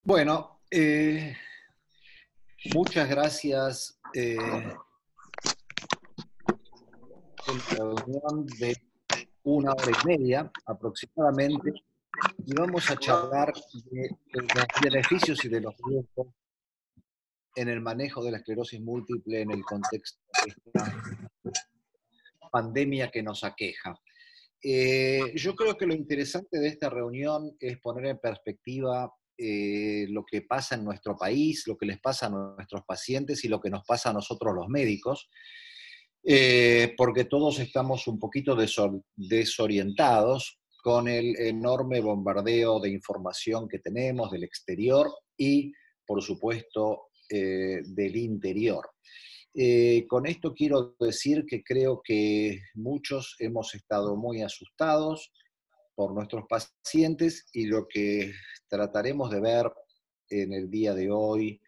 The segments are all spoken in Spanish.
Bueno, muchas gracias. Una reunión de 1 hora y media aproximadamente y vamos a charlar de los beneficios y de los riesgos en el manejo de la esclerosis múltiple en el contexto de esta pandemia que nos aqueja. Yo creo que lo interesante de esta reunión es poner en perspectiva lo que pasa en nuestro país, lo que les pasa a nuestros pacientes y lo que nos pasa a nosotros los médicos, porque todos estamos un poquito desorientados con el enorme bombardeo de información que tenemos del exterior y, por supuesto, del interior. Con esto quiero decir que creo que muchos hemos estado muy asustados por nuestros pacientes y lo que trataremos de ver en el día de hoy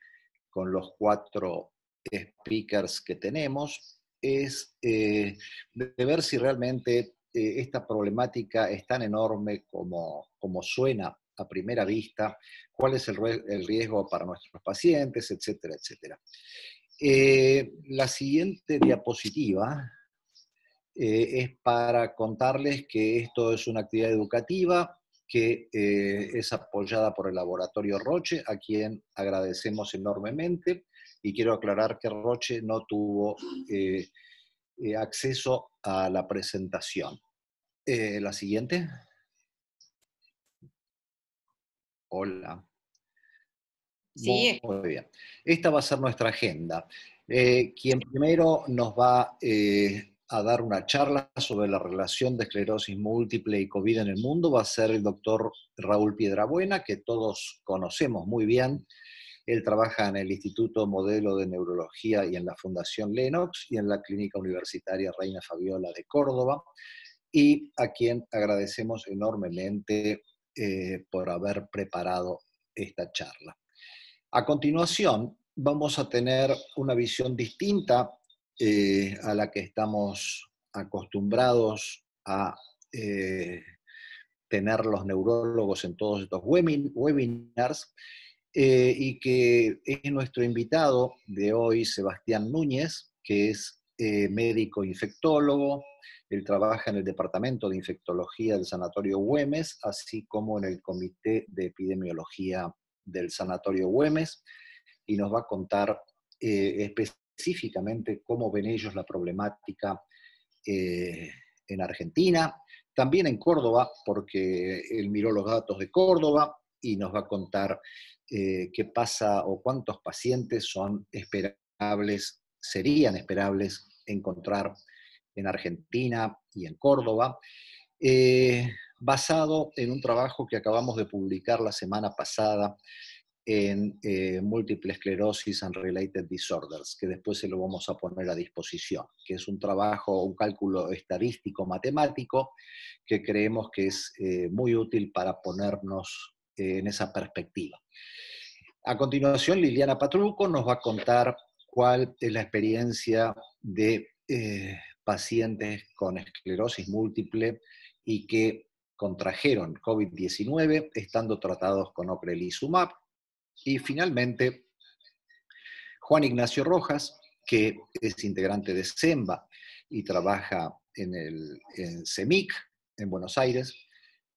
con los 4 speakers que tenemos es de ver si realmente esta problemática es tan enorme como suena a primera vista, cuál es el riesgo para nuestros pacientes, etcétera, etcétera. La siguiente diapositiva es para contarles que esto es una actividad educativa que es apoyada por el Laboratorio Roche, a quien agradecemos enormemente, y quiero aclarar que Roche no tuvo acceso a la presentación. La siguiente. Hola. Sí. Muy bien. Esta va a ser nuestra agenda. Quien primero nos va a dar una charla sobre la relación de esclerosis múltiple y COVID en el mundo va a ser el doctor Raúl Piedrabuena, que todos conocemos muy bien. Él trabaja en el Instituto Modelo de Neurología y en la Fundación Lenox y en la Clínica Universitaria Reina Fabiola de Córdoba, y a quien agradecemos enormemente por haber preparado esta charla. A continuación, vamos a tener una visión distinta a la que estamos acostumbrados a tener los neurólogos en todos estos webinars, y que es nuestro invitado de hoy, Sebastián Núñez, que es médico infectólogo. Él trabaja en el Departamento de Infectología del Sanatorio Güemes, así como en el Comité de Epidemiología del Sanatorio Güemes, y nos va a contar específicamente cómo ven ellos la problemática en Argentina, también en Córdoba, porque él miró los datos de Córdoba y nos va a contar qué pasa o cuántos pacientes serían esperables encontrar en Argentina y en Córdoba, basado en un trabajo que acabamos de publicar la semana pasada en Multiple Sclerosis and Related Disorders, que después se lo vamos a poner a disposición, que es un trabajo, un cálculo estadístico matemático que creemos que es muy útil para ponernos en esa perspectiva. A continuación, Liliana Patruco nos va a contar cuál es la experiencia de pacientes con esclerosis múltiple y que contrajeron COVID-19 estando tratados con ocrelizumab. Y finalmente, Juan Ignacio Rojas, que es integrante de SEMBA y trabaja en CEMIC, en Buenos Aires,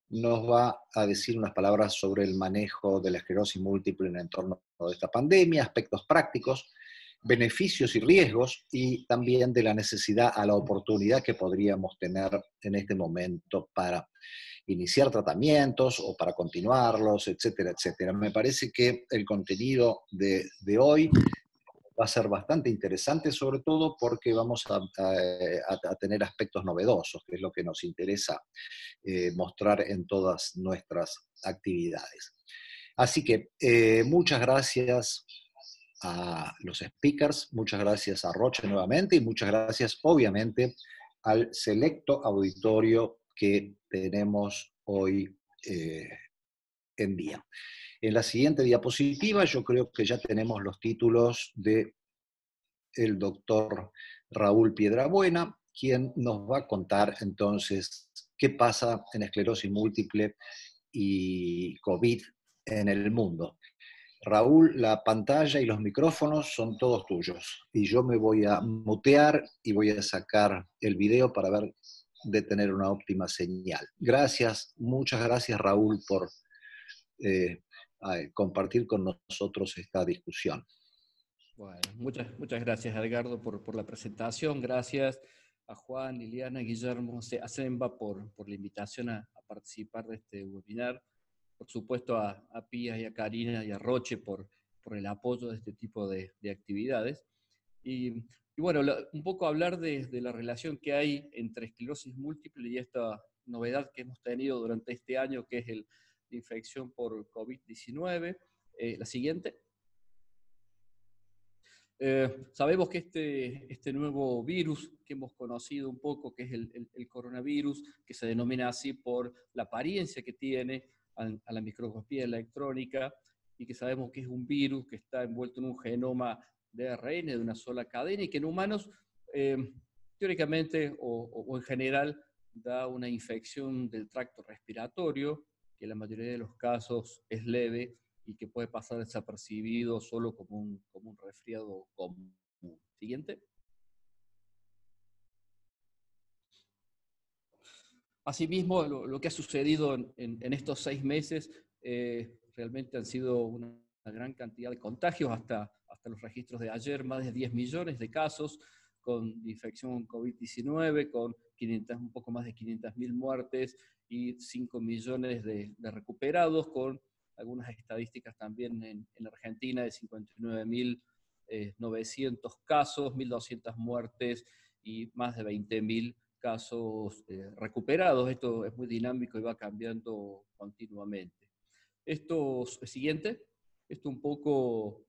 nos va a decir unas palabras sobre el manejo de la esclerosis múltiple en el entorno de esta pandemia, aspectos prácticos, beneficios y riesgos, y también de la necesidad a la oportunidad que podríamos tener en este momento para iniciar tratamientos o para continuarlos, etcétera, etcétera. Me parece que el contenido de hoy va a ser bastante interesante, sobre todo porque vamos a tener aspectos novedosos, que es lo que nos interesa mostrar en todas nuestras actividades. Así que muchas gracias a los speakers, muchas gracias a Roche nuevamente y muchas gracias, obviamente, al selecto auditorio que tenemos hoy en día. En la siguiente diapositiva yo creo que ya tenemos los títulos de el doctor Raúl Piedrabuena, quien nos va a contar entonces qué pasa en esclerosis múltiple y COVID en el mundo. Raúl, la pantalla y los micrófonos son todos tuyos. Y yo me voy a mutear y voy a sacar el video para ver de tener una óptima señal. Gracias, muchas gracias Raúl por eh, compartir con nosotros esta discusión. Bueno, muchas gracias, Edgardo, por la presentación. Gracias a Juan, Liliana, Guillermo, a Semba por la invitación a participar de este webinar. Por supuesto, a Pía y a Karina y a Roche por el apoyo de este tipo de actividades. Y bueno, un poco hablar de la relación que hay entre esclerosis múltiple y esta novedad que hemos tenido durante este año, que es la infección por COVID-19. La siguiente. Sabemos que este nuevo virus que hemos conocido un poco, que es el coronavirus, que se denomina así por la apariencia que tiene a la microscopía electrónica, y que sabemos que es un virus que está envuelto en un genoma de ARN de una sola cadena y que en humanos, teóricamente o en general, da una infección del tracto respiratorio, que en la mayoría de los casos es leve, y que puede pasar desapercibido solo como un resfriado común. Siguiente. Asimismo, lo que ha sucedido en estos 6 meses realmente han sido una gran cantidad de contagios, hasta los registros de ayer, más de 10 millones de casos con infección COVID-19, con un poco más de 500.000 muertes y 5 millones de recuperados, con algunas estadísticas también en Argentina de 59.900 casos, 1.200 muertes y más de 20.000 casos recuperados. Esto es muy dinámico y va cambiando continuamente. Esto siguiente, esto un poco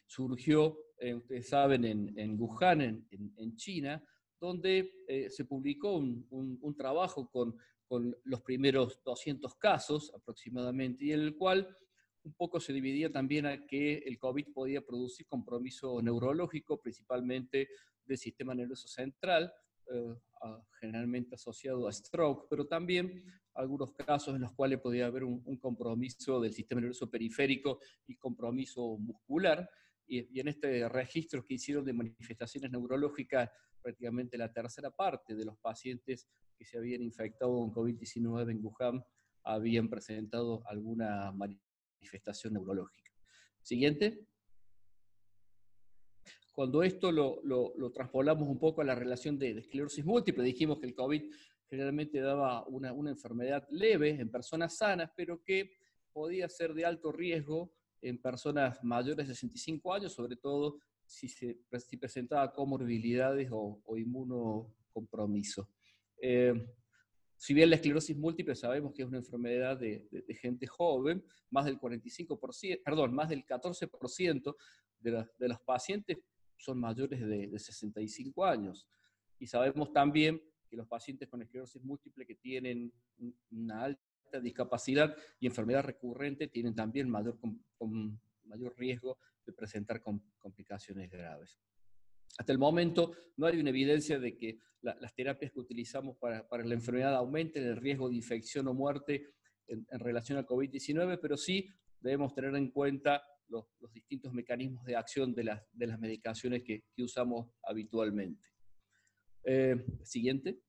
surgió, ustedes saben, en Wuhan, en China, donde se publicó un trabajo con los primeros 200 casos aproximadamente, y en el cual un poco se dividía también a que el COVID podía producir compromiso neurológico, principalmente del sistema nervioso central, generalmente asociado a stroke, pero también algunos casos en los cuales podía haber un compromiso del sistema nervioso periférico y compromiso muscular. Y en este registro que hicieron de manifestaciones neurológicas, prácticamente la tercera parte de los pacientes que se habían infectado con COVID-19 en Wuhan habían presentado alguna manifestación neurológica. Siguiente. Cuando esto lo traspolamos un poco a la relación de esclerosis múltiple, dijimos que el COVID generalmente daba una enfermedad leve en personas sanas, pero que podía ser de alto riesgo en personas mayores de 65 años, sobre todo si presentaba comorbilidades o inmunocompromiso. Si bien la esclerosis múltiple sabemos que es una enfermedad de gente joven, más del 45%, perdón, más del 14% de los pacientes son mayores de 65 años. Y sabemos también que los pacientes con esclerosis múltiple que tienen una alta discapacidad y enfermedad recurrente tienen también mayor riesgo de presentar complicaciones graves. Hasta el momento no hay una evidencia de que las terapias que utilizamos para la enfermedad aumenten el riesgo de infección o muerte en relación al COVID-19, pero sí debemos tener en cuenta los distintos mecanismos de acción de las medicaciones que usamos habitualmente. Siguiente.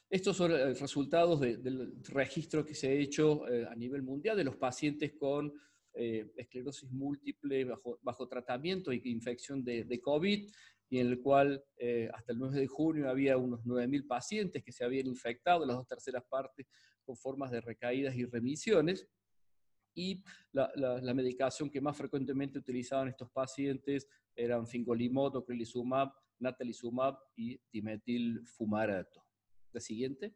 Estos son resultados del registro que se ha hecho a nivel mundial de los pacientes con esclerosis múltiple bajo tratamiento y infección de COVID, y en el cual hasta el 9 de junio había unos 9.000 pacientes que se habían infectado, las 2/3 partes con formas de recaídas y remisiones. Y la medicación que más frecuentemente utilizaban estos pacientes eran fingolimod, ocrelizumab, natalizumab y dimetilfumarato. La siguiente.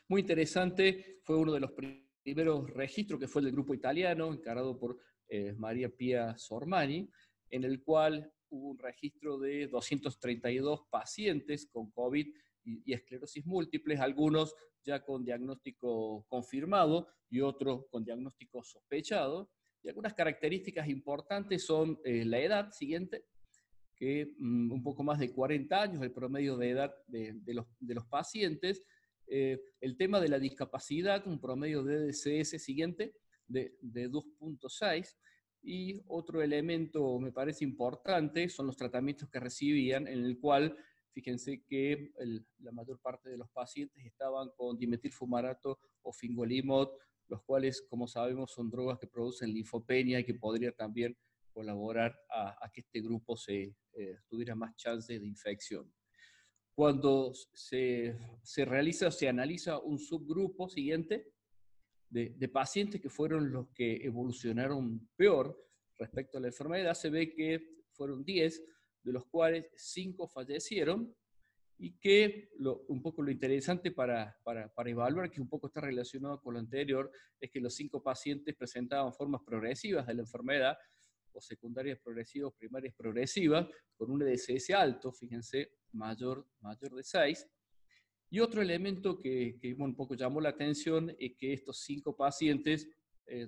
Muy interesante, fue uno de los primeros registros que fue el del grupo italiano, encargado por María Pia Sormani, en el cual hubo un registro de 232 pacientes con COVID y esclerosis múltiples, algunos ya con diagnóstico confirmado y otros con diagnóstico sospechado. Y algunas características importantes son la edad, siguiente, que un poco más de 40 años, el promedio de edad de los pacientes, El tema de la discapacidad, un promedio de DCS siguiente de 2.6, y otro elemento me parece importante son los tratamientos que recibían, en el cual, fíjense que la mayor parte de los pacientes estaban con dimetilfumarato o fingolimod, los cuales, como sabemos, son drogas que producen linfopenia y que podría también colaborar a que este grupo tuviera más chances de infección. Cuando se realiza, se analiza un subgrupo siguiente de pacientes que fueron los que evolucionaron peor respecto a la enfermedad, se ve que fueron 10, de los cuales 5 fallecieron, y que un poco lo interesante para evaluar, que un poco está relacionado con lo anterior, es que los 5 pacientes presentaban formas progresivas de la enfermedad, o secundarias progresivas, o primarias progresivas, con un EDSS alto, fíjense, mayor de 6. Y otro elemento que un poco llamó la atención es que estos 5 pacientes,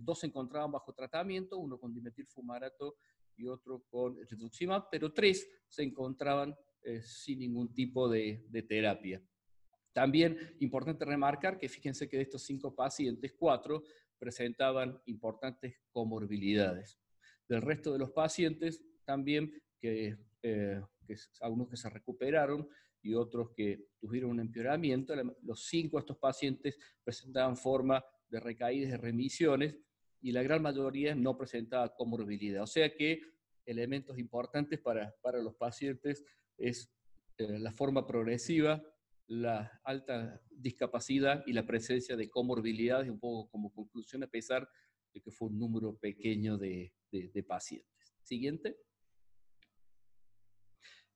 2 se encontraban bajo tratamiento, uno con dimetilfumarato y otro con rituximab, pero 3 se encontraban sin ningún tipo de terapia. También importante remarcar que fíjense que de estos 5 pacientes, 4 presentaban importantes comorbilidades. Del resto de los pacientes, también algunos que se recuperaron y otros que tuvieron un empeoramiento, los 5 de estos pacientes presentaban forma de recaídas y remisiones, y la gran mayoría no presentaba comorbilidad. O sea que elementos importantes para los pacientes es la forma progresiva, la alta discapacidad y la presencia de comorbilidades, un poco como conclusión, a pesar de que fue un número pequeño de pacientes. Siguiente.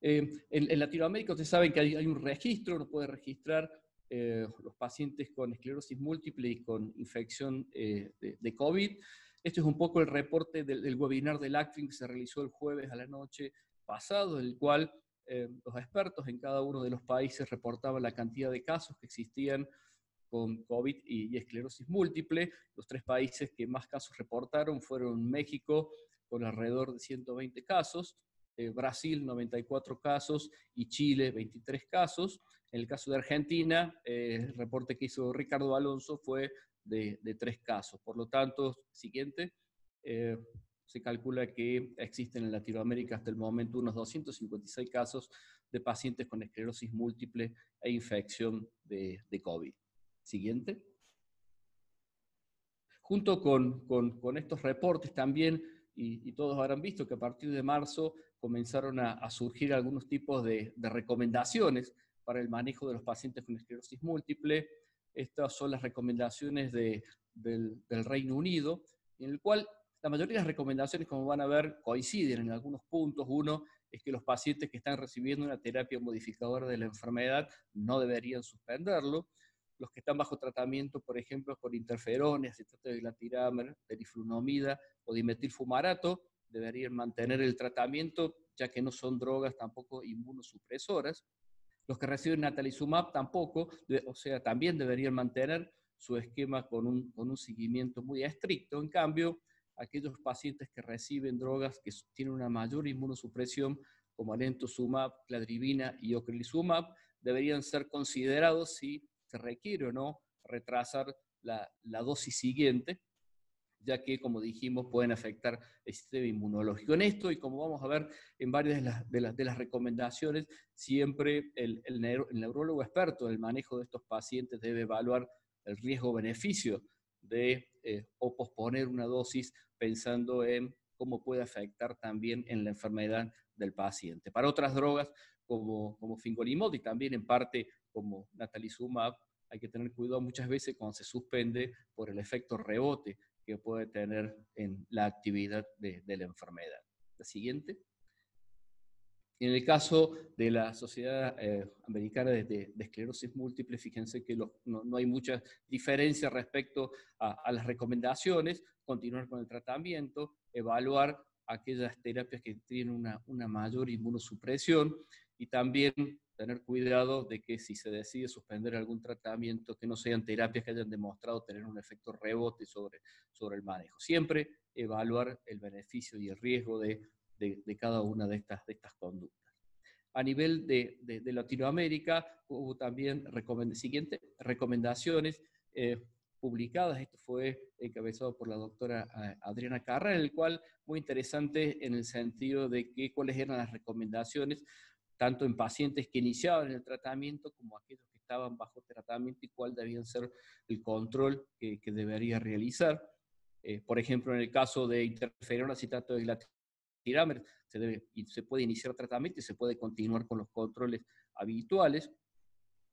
En Latinoamérica ustedes saben que hay un registro, uno puede registrar los pacientes con esclerosis múltiple y con infección de COVID. Este es un poco el reporte del webinar del ACTRIN que se realizó el jueves a la noche pasado, en el cual los expertos en cada uno de los países reportaban la cantidad de casos que existían con COVID y esclerosis múltiple. Los 3 países que más casos reportaron fueron México, con alrededor de 120 casos, Brasil 94 casos y Chile 23 casos. En el caso de Argentina, el reporte que hizo Ricardo Alonso fue de 3 casos. Por lo tanto, siguiente, se calcula que existen en Latinoamérica hasta el momento unos 256 casos de pacientes con esclerosis múltiple e infección de COVID. Siguiente. Junto con estos reportes también, y todos habrán visto que a partir de marzo comenzaron a surgir algunos tipos de recomendaciones para el manejo de los pacientes con esclerosis múltiple. Estas son las recomendaciones del Reino Unido, en el cual la mayoría de las recomendaciones, como van a ver, coinciden en algunos puntos. Uno es que los pacientes que están recibiendo una terapia modificadora de la enfermedad no deberían suspenderlo. Los que están bajo tratamiento, por ejemplo, con interferones, acetato de glatiramer, teriflunomida o dimetilfumarato, deberían mantener el tratamiento, ya que no son drogas tampoco inmunosupresoras. Los que reciben natalizumab tampoco, o sea, también deberían mantener su esquema con un seguimiento muy estricto. En cambio, aquellos pacientes que reciben drogas que tienen una mayor inmunosupresión, como alentosumab, cladribina y ocrelizumab, deberían ser considerados si se requiere o no retrasar la dosis siguiente, ya que, como dijimos, pueden afectar el sistema inmunológico. En esto, y como vamos a ver en varias de las recomendaciones, siempre el neurólogo experto en el manejo de estos pacientes debe evaluar el riesgo-beneficio de o posponer una dosis, pensando en cómo puede afectar también en la enfermedad del paciente. Para otras drogas, como fingolimod y también en parte como natalizumab, hay que tener cuidado muchas veces cuando se suspende por el efecto rebote que puede tener en la actividad de la enfermedad. La siguiente. En el caso de la Sociedad Americana de Esclerosis Múltiple, fíjense que no hay mucha diferencia respecto a las recomendaciones: continuar con el tratamiento, evaluar aquellas terapias que tienen una mayor inmunosupresión, y también tener cuidado de que si se decide suspender algún tratamiento, que no sean terapias que hayan demostrado tener un efecto rebote sobre el manejo. Siempre evaluar el beneficio y el riesgo de cada una de estas conductas. A nivel de Latinoamérica hubo también recomendaciones publicadas. Esto fue encabezado por la doctora Adriana Carrera, en el cual muy interesante en el sentido de que cuáles eran las recomendaciones, tanto en pacientes que iniciaban el tratamiento como aquellos que estaban bajo tratamiento y cuál debían ser el control que debería realizar. Por ejemplo, en el caso de interferón acetato de glatirámer, se puede iniciar tratamiento y se puede continuar con los controles habituales.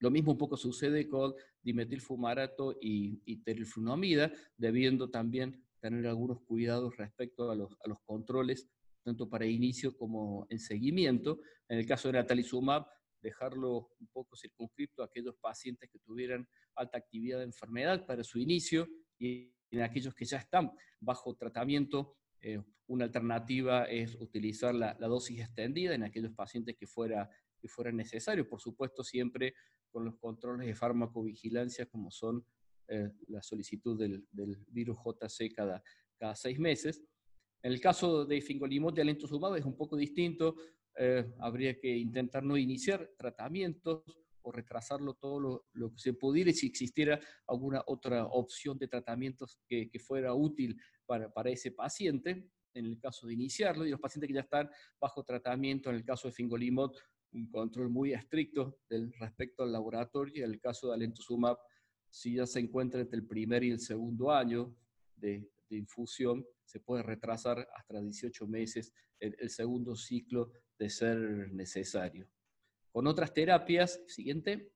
Lo mismo un poco sucede con dimetilfumarato y teriflunomida, debiendo también tener algunos cuidados respecto a los controles, tanto para inicio como en seguimiento. En el caso de natalizumab, dejarlo un poco circunscripto a aquellos pacientes que tuvieran alta actividad de enfermedad para su inicio, y en aquellos que ya están bajo tratamiento, una alternativa es utilizar la dosis extendida en aquellos pacientes que fuera necesario, por supuesto siempre con los controles de farmacovigilancia como son la solicitud del virus JC cada 6 meses. En el caso de fingolimod y alemtuzumab es un poco distinto, habría que intentar no iniciar tratamientos o retrasarlo todo lo que se pudiera, y si existiera alguna otra opción de tratamientos que fuera útil para ese paciente, en el caso de iniciarlo, y los pacientes que ya están bajo tratamiento, en el caso de fingolimod, un control muy estricto respecto al laboratorio, y en el caso de alemtuzumab, si ya se encuentra entre el primer y el segundo año de infusión, se puede retrasar hasta 18 meses el segundo ciclo de ser necesario. Con otras terapias, siguiente,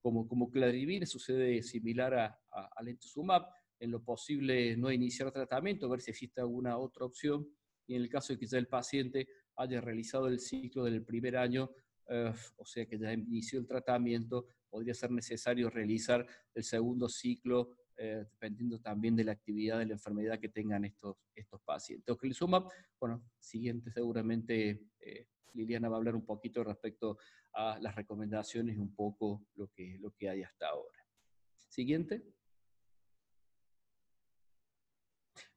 como cladribine, sucede similar a alemtuzumab, en lo posible no iniciar tratamiento, ver si existe alguna otra opción, y en el caso de que ya el paciente haya realizado el ciclo del primer año, o sea que ya inició el tratamiento, podría ser necesario realizar el segundo ciclo, dependiendo también de la actividad de la enfermedad que tengan estos pacientes. Ocrelizumab, bueno, siguiente seguramente Liliana va a hablar un poquito respecto a las recomendaciones y un poco lo que hay hasta ahora. Siguiente.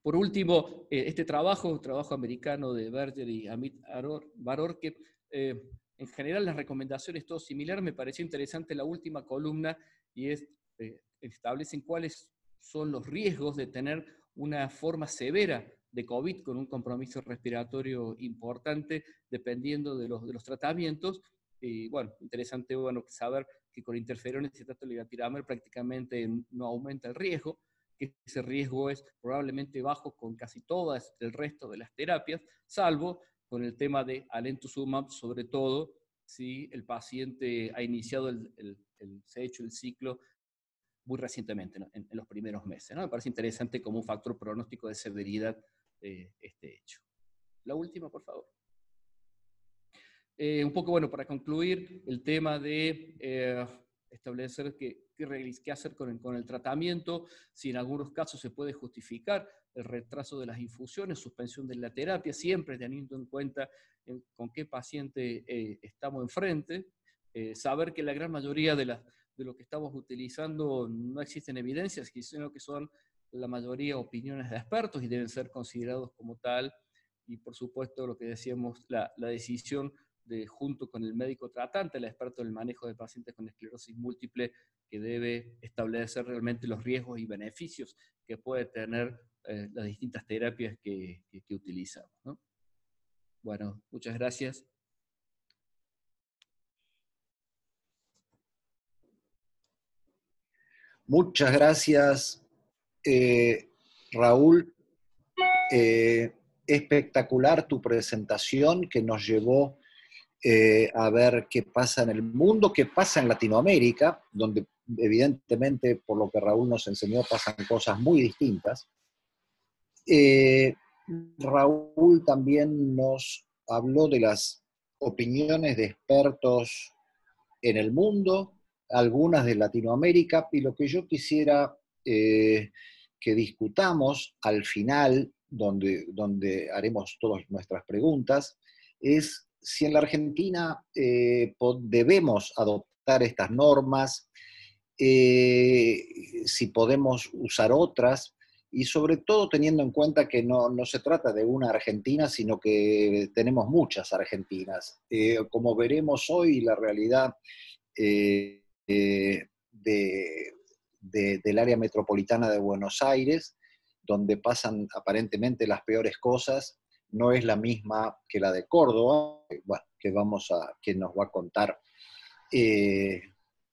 Por último, este trabajo americano de Berger y Amit Baror, que en general las recomendaciones todo similar. Me pareció interesante la última columna, y establecen cuáles son los riesgos de tener una forma severa de COVID con un compromiso respiratorio importante, dependiendo de los tratamientos. Y bueno, interesante saber que con interferón acetato de glatirámer prácticamente no aumenta el riesgo, que ese riesgo es probablemente bajo con casi todas el resto de las terapias, salvo con el tema de alemtuzumab, sobre todo si el paciente ha iniciado se ha hecho el ciclo muy recientemente, ¿no? en los primeros meses, ¿no? Me parece interesante como un factor pronóstico de severidad este hecho. La última, por favor. Un poco, para concluir, el tema de establecer qué hacer con el tratamiento, si en algunos casos se puede justificar el retraso de las infusiones, suspensión de la terapia, siempre teniendo en cuenta con qué paciente estamos enfrente, saber que la gran mayoría de lo que estamos utilizando no existen evidencias, sino que son la mayoría opiniones de expertos y deben ser considerados como tal, y por supuesto lo que decíamos, la decisión junto con el médico tratante, el experto en el manejo de pacientes con esclerosis múltiple, que debe establecer realmente los riesgos y beneficios que puede tener las distintas terapias que utilizamos, ¿no? Bueno, muchas gracias. Muchas gracias, Raúl. Espectacular tu presentación, que nos llevó a ver qué pasa en el mundo, qué pasa en Latinoamérica, donde evidentemente, por lo que Raúl nos enseñó, pasan cosas muy distintas. Raúl también nos habló de las opiniones de expertos en el mundo, algunas de Latinoamérica, y lo que yo quisiera que discutamos al final, donde haremos todas nuestras preguntas, es si en la Argentina debemos adoptar estas normas, si podemos usar otras, y sobre todo teniendo en cuenta que no se trata de una Argentina, sino que tenemos muchas Argentinas. Como veremos hoy, la realidad del área metropolitana de Buenos Aires, donde pasan aparentemente las peores cosas, no es la misma que la de Córdoba, bueno, que nos va a contar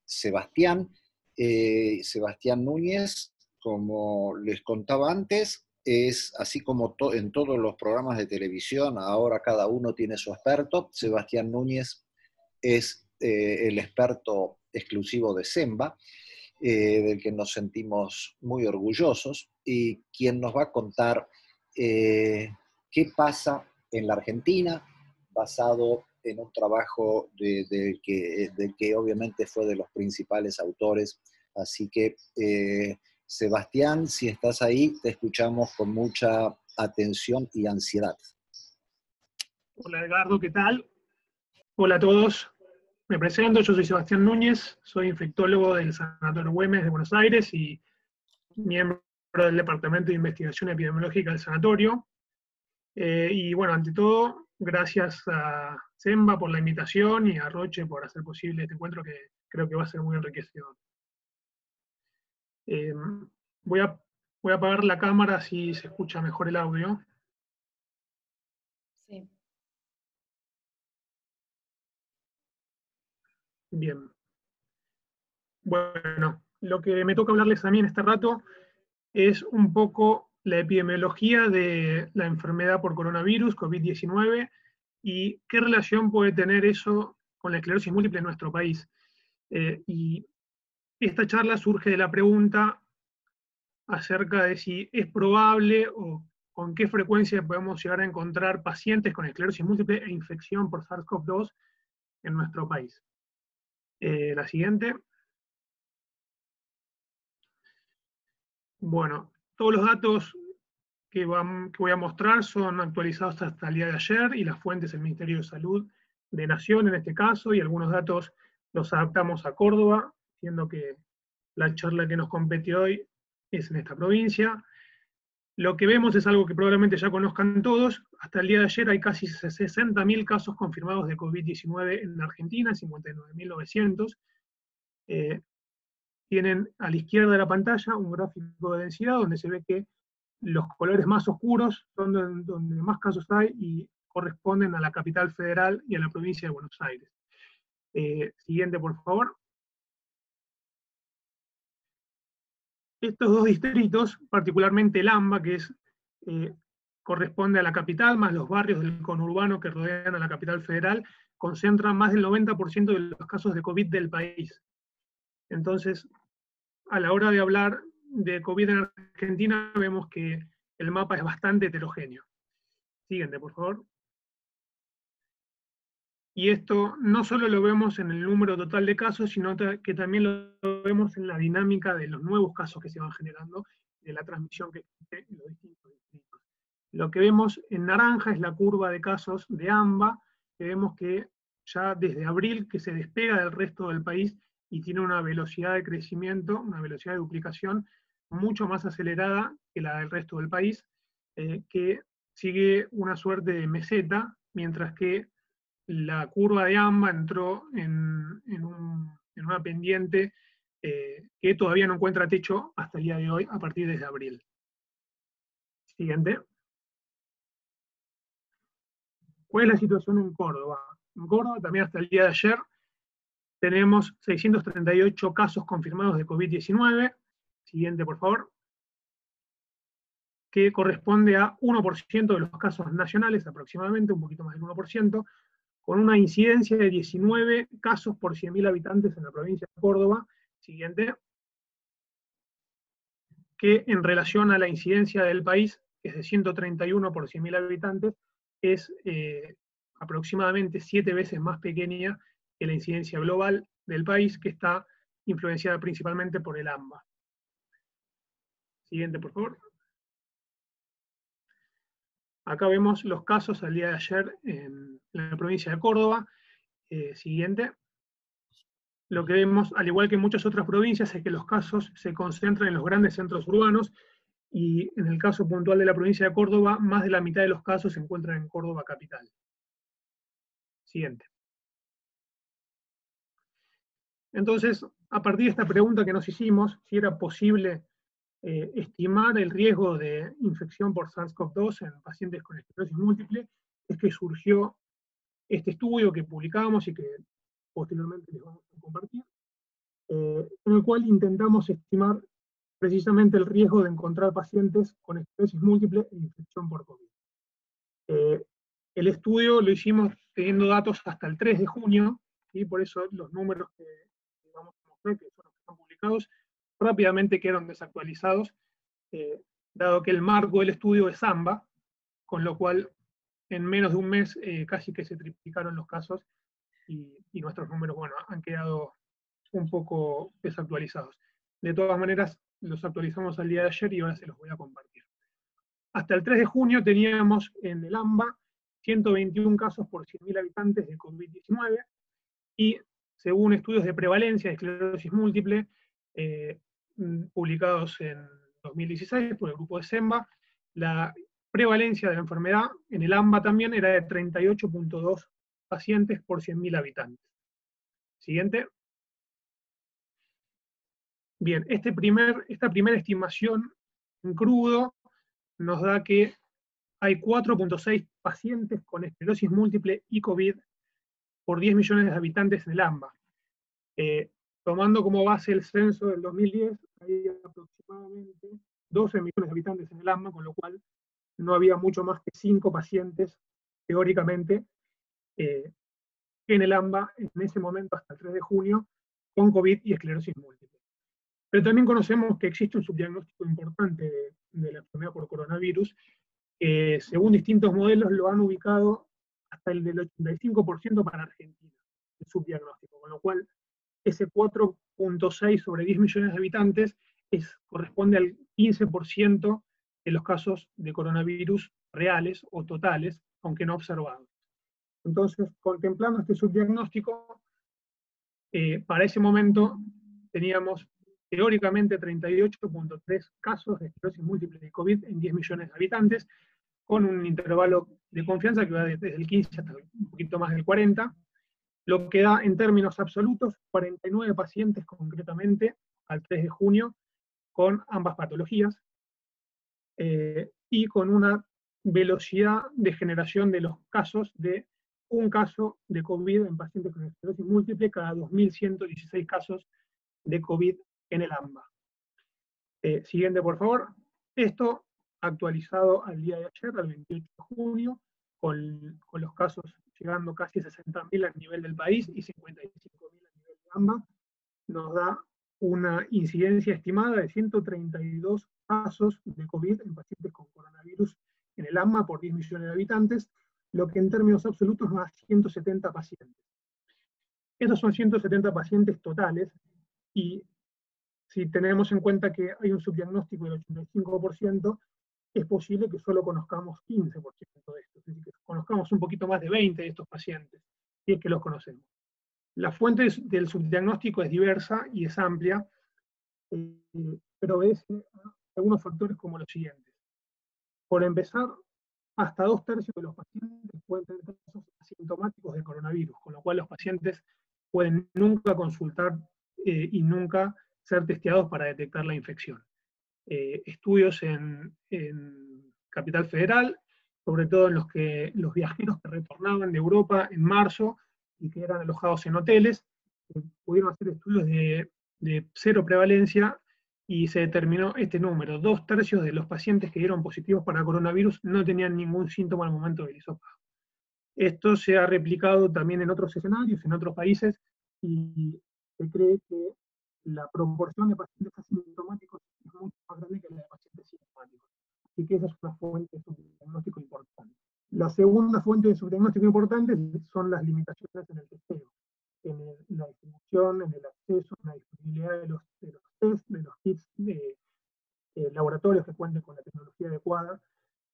Sebastián. Sebastián Núñez, como les contaba antes, es así como en todos los programas de televisión, ahora cada uno tiene su experto. Sebastián Núñez es el experto exclusivo de SEMBA, del que nos sentimos muy orgullosos, y quien nos va a contar qué pasa en la Argentina, basado en un trabajo del que obviamente fue de los principales autores. Así que, Sebastián, si estás ahí, te escuchamos con mucha atención y ansiedad. Hola Edgardo, ¿qué tal? Hola a todos. Me presento, yo soy Sebastián Núñez, soy infectólogo del Sanatorio Güemes de Buenos Aires y miembro del Departamento de Investigación Epidemiológica del Sanatorio. Y bueno, ante todo, gracias a SEMBA por la invitación y a Roche por hacer posible este encuentro que creo que va a ser muy enriquecedor. Voy a apagar la cámara si se escucha mejor el audio. Sí. Bien. Bueno, lo que me toca hablarles a mí en este rato es un poco la epidemiología de la enfermedad por coronavirus, COVID-19, y qué relación puede tener eso con la esclerosis múltiple en nuestro país. Y esta charla surge de la pregunta acerca de si es probable o con qué frecuencia podemos llegar a encontrar pacientes con esclerosis múltiple e infección por SARS-CoV-2 en nuestro país. La siguiente. Bueno, todos los datos que voy a mostrar son actualizados hasta el día de ayer y las fuentes del Ministerio de Salud de Nación en este caso, y algunos datos los adaptamos a Córdoba, siendo que la charla que nos compete hoy es en esta provincia. Lo que vemos es algo que probablemente ya conozcan todos. Hasta el día de ayer hay casi 60.000 casos confirmados de COVID-19 en Argentina, 59.900. Tienen a la izquierda de la pantalla un gráfico de densidad donde se ve que los colores más oscuros son donde más casos hay y corresponden a la capital federal y a la provincia de Buenos Aires. Siguiente, por favor. Estos dos distritos, particularmente el AMBA, que corresponde a la capital, más los barrios del conurbano que rodean a la capital federal, concentran más del 90% de los casos de COVID del país. Entonces, a la hora de hablar de COVID en Argentina, vemos que el mapa es bastante heterogéneo. Siguiente, por favor. Y esto no solo lo vemos en el número total de casos, sino que también lo vemos en la dinámica de los nuevos casos que se van generando, de la transmisión que existe en los distintos distritos. Lo que vemos en naranja es la curva de casos de AMBA, que vemos que ya desde abril que se despega del resto del país y tiene una velocidad de crecimiento, una velocidad de duplicación mucho más acelerada que la del resto del país, que sigue una suerte de meseta, mientras que la curva de AMBA entró en una pendiente que todavía no encuentra techo hasta el día de hoy, a partir de abril. Siguiente. ¿Cuál es la situación en Córdoba? En Córdoba, también hasta el día de ayer, tenemos 638 casos confirmados de COVID-19. Siguiente, por favor. Que corresponde a 1% de los casos nacionales, aproximadamente, un poquito más del 1%, con una incidencia de 19 casos por 100.000 habitantes en la provincia de Córdoba. Siguiente. Que en relación a la incidencia del país, que es de 131 por 100.000 habitantes, es aproximadamente 7 veces más pequeña que la incidencia global del país, que está influenciada principalmente por el AMBA. Siguiente, por favor. Acá vemos los casos al día de ayer en la provincia de Córdoba. Siguiente. Lo que vemos, al igual que en muchas otras provincias, es que los casos se concentran en los grandes centros urbanos, y en el caso puntual de la provincia de Córdoba, más de la mitad de los casos se encuentran en Córdoba capital. Siguiente. Entonces, a partir de esta pregunta que nos hicimos, si era posible estimar el riesgo de infección por SARS-CoV-2 en pacientes con esclerosis múltiple, es que surgió este estudio que publicamos y que posteriormente les vamos a compartir, en el cual intentamos estimar precisamente el riesgo de encontrar pacientes con esclerosis múltiple e infección por COVID. El estudio lo hicimos teniendo datos hasta el 3 de junio, y por eso los números que vamos a mostrar, que son los que están publicados, rápidamente quedaron desactualizados, dado que el marco del estudio es AMBA, con lo cual en menos de un mes casi que se triplicaron los casos, y nuestros números, bueno, han quedado un poco desactualizados. De todas maneras, los actualizamos al día de ayer y ahora se los voy a compartir. Hasta el 3 de junio teníamos en el AMBA 121 casos por 100.000 habitantes de COVID-19, y según estudios de prevalencia de esclerosis múltiple, publicados en 2016 por el grupo de SEMBA, la prevalencia de la enfermedad en el AMBA también era de 38.2 pacientes por 100.000 habitantes. Siguiente. Bien, esta primera estimación en crudo nos da que hay 4.6 pacientes con esclerosis múltiple y COVID por 10 millones de habitantes en el AMBA. Tomando como base el censo del 2010, hay aproximadamente 12 millones de habitantes en el AMBA, con lo cual no había mucho más que 5 pacientes, teóricamente, en el AMBA en ese momento hasta el 3 de junio, con COVID y esclerosis múltiple. Pero también conocemos que existe un subdiagnóstico importante de la enfermedad por coronavirus, que según distintos modelos lo han ubicado hasta el del 85% para Argentina, el subdiagnóstico, con lo cual ese 4.6 sobre 10 millones de habitantes corresponde al 15% de los casos de coronavirus reales o totales, aunque no observados. Entonces, contemplando este subdiagnóstico, para ese momento teníamos teóricamente 38.3 casos de esclerosis múltiple de COVID en 10 millones de habitantes, con un intervalo de confianza que va desde el 15 hasta un poquito más del 40, lo que da en términos absolutos 49 pacientes concretamente al 3 de junio con ambas patologías, y con una velocidad de generación de los casos de un caso de COVID en pacientes con esclerosis múltiple cada 2.116 casos de COVID en el AMBA. Siguiente, por favor. Esto actualizado al día de ayer, al 28 de junio, con los casos llegando casi a 60.000 a nivel del país y 55.000 a nivel de AMBA, nos da una incidencia estimada de 132 casos de COVID en pacientes con coronavirus en el AMBA por 10 millones de habitantes, lo que en términos absolutos nos da 170 pacientes. Esos son 170 pacientes totales, y si tenemos en cuenta que hay un subdiagnóstico del 85%, es posible que solo conozcamos 15% de esto, es decir, que conozcamos un poquito más de 20 de estos pacientes, si es que los conocemos. La fuente del subdiagnóstico es diversa y es amplia, pero obedece a algunos factores como los siguientes. Por empezar, hasta 2/3 de los pacientes pueden tener casos asintomáticos de coronavirus, con lo cual los pacientes pueden nunca consultar y nunca ser testeados para detectar la infección. Estudios en Capital Federal, sobre todo en los viajeros que retornaban de Europa en marzo y que eran alojados en hoteles, pudieron hacer estudios de cero prevalencia y se determinó este número. 2/3 de los pacientes que dieron positivos para coronavirus no tenían ningún síntoma al momento del hisopado. Esto se ha replicado también en otros escenarios, en otros países, y se cree que la proporción de pacientes asintomáticos es mucho más grande que la de pacientes sintomáticos. Así que esa es una fuente de subdiagnóstico importante. La segunda fuente de subdiagnóstico importante son las limitaciones en el testeo, en la distribución, en el acceso, en la disponibilidad de los test, de los kits de laboratorios que cuenten con la tecnología adecuada.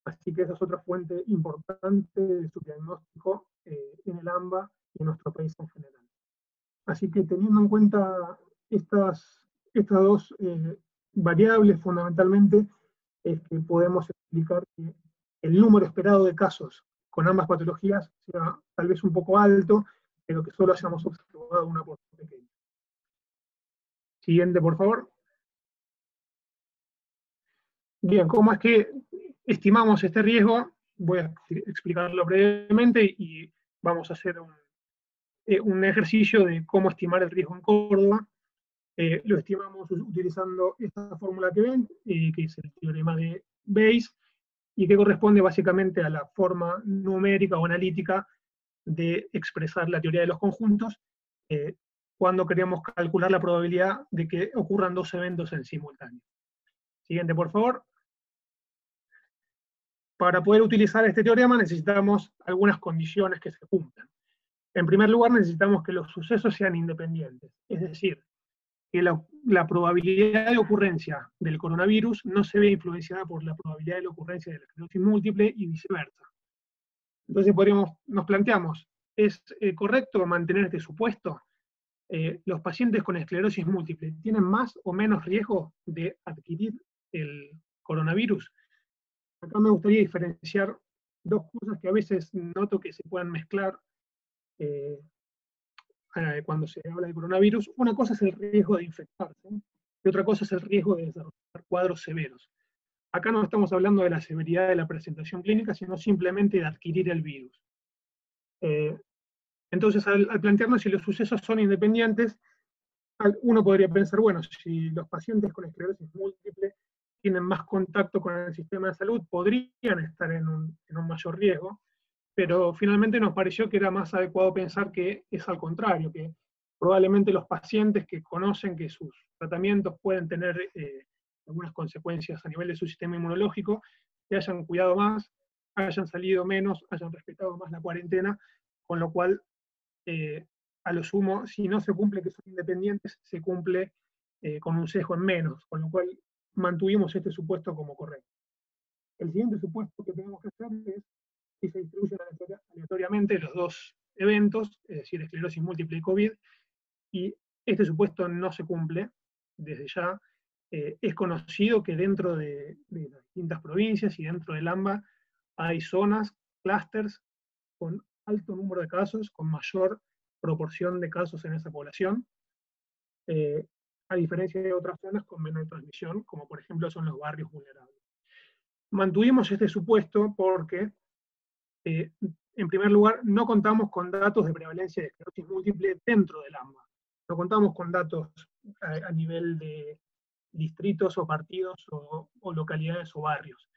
Así que esa es otra fuente importante de subdiagnóstico en el AMBA y en nuestro país en general. Así que teniendo en cuenta estas dos variables fundamentalmente, es que podemos explicar que el número esperado de casos con ambas patologías sea tal vez un poco alto, pero que solo hayamos observado una porción pequeña. Siguiente, por favor. Bien, ¿cómo es que estimamos este riesgo? Voy a explicarlo brevemente y vamos a hacer un ejercicio de cómo estimar el riesgo en Córdoba. Lo estimamos utilizando esta fórmula que ven, que es el teorema de Bayes, y que corresponde básicamente a la forma numérica o analítica de expresar la teoría de los conjuntos cuando queremos calcular la probabilidad de que ocurran dos eventos en simultáneo. Siguiente, por favor. Para poder utilizar este teorema necesitamos algunas condiciones que se cumplan. En primer lugar, necesitamos que los sucesos sean independientes, es decir, que la probabilidad de ocurrencia del coronavirus no se ve influenciada por la probabilidad de la ocurrencia de la esclerosis múltiple y viceversa. Entonces nos planteamos, ¿es correcto mantener este supuesto? ¿Los pacientes con esclerosis múltiple tienen más o menos riesgo de adquirir el coronavirus? Acá me gustaría diferenciar dos cosas que a veces noto que se puedan mezclar cuando se habla de coronavirus. Una cosa es el riesgo de infectarse y otra cosa es el riesgo de desarrollar cuadros severos. Acá no estamos hablando de la severidad de la presentación clínica, sino simplemente de adquirir el virus. Entonces, al plantearnos si los sucesos son independientes, uno podría pensar, bueno, si los pacientes con esclerosis múltiple tienen más contacto con el sistema de salud, podrían estar en un mayor riesgo, pero finalmente nos pareció que era más adecuado pensar que es al contrario, que probablemente los pacientes que conocen que sus tratamientos pueden tener algunas consecuencias a nivel de su sistema inmunológico, que hayan cuidado más, hayan salido menos, hayan respetado más la cuarentena, con lo cual, a lo sumo, si no se cumple que son independientes, se cumple con un sesgo en menos, con lo cual mantuvimos este supuesto como correcto. El siguiente supuesto que tenemos que hacer es si se distribuyen aleatoriamente los dos eventos, es decir, esclerosis múltiple y COVID, y este supuesto no se cumple desde ya. Es conocido que dentro de las distintas provincias y dentro del AMBA hay zonas, clústeres, con alto número de casos, con mayor proporción de casos en esa población, a diferencia de otras zonas con menor transmisión, como por ejemplo son los barrios vulnerables. Mantuvimos este supuesto porque, en primer lugar, no contamos con datos de prevalencia de esclerosis múltiple dentro del AMBA. No contamos con datos a nivel de distritos o partidos o localidades o barrios,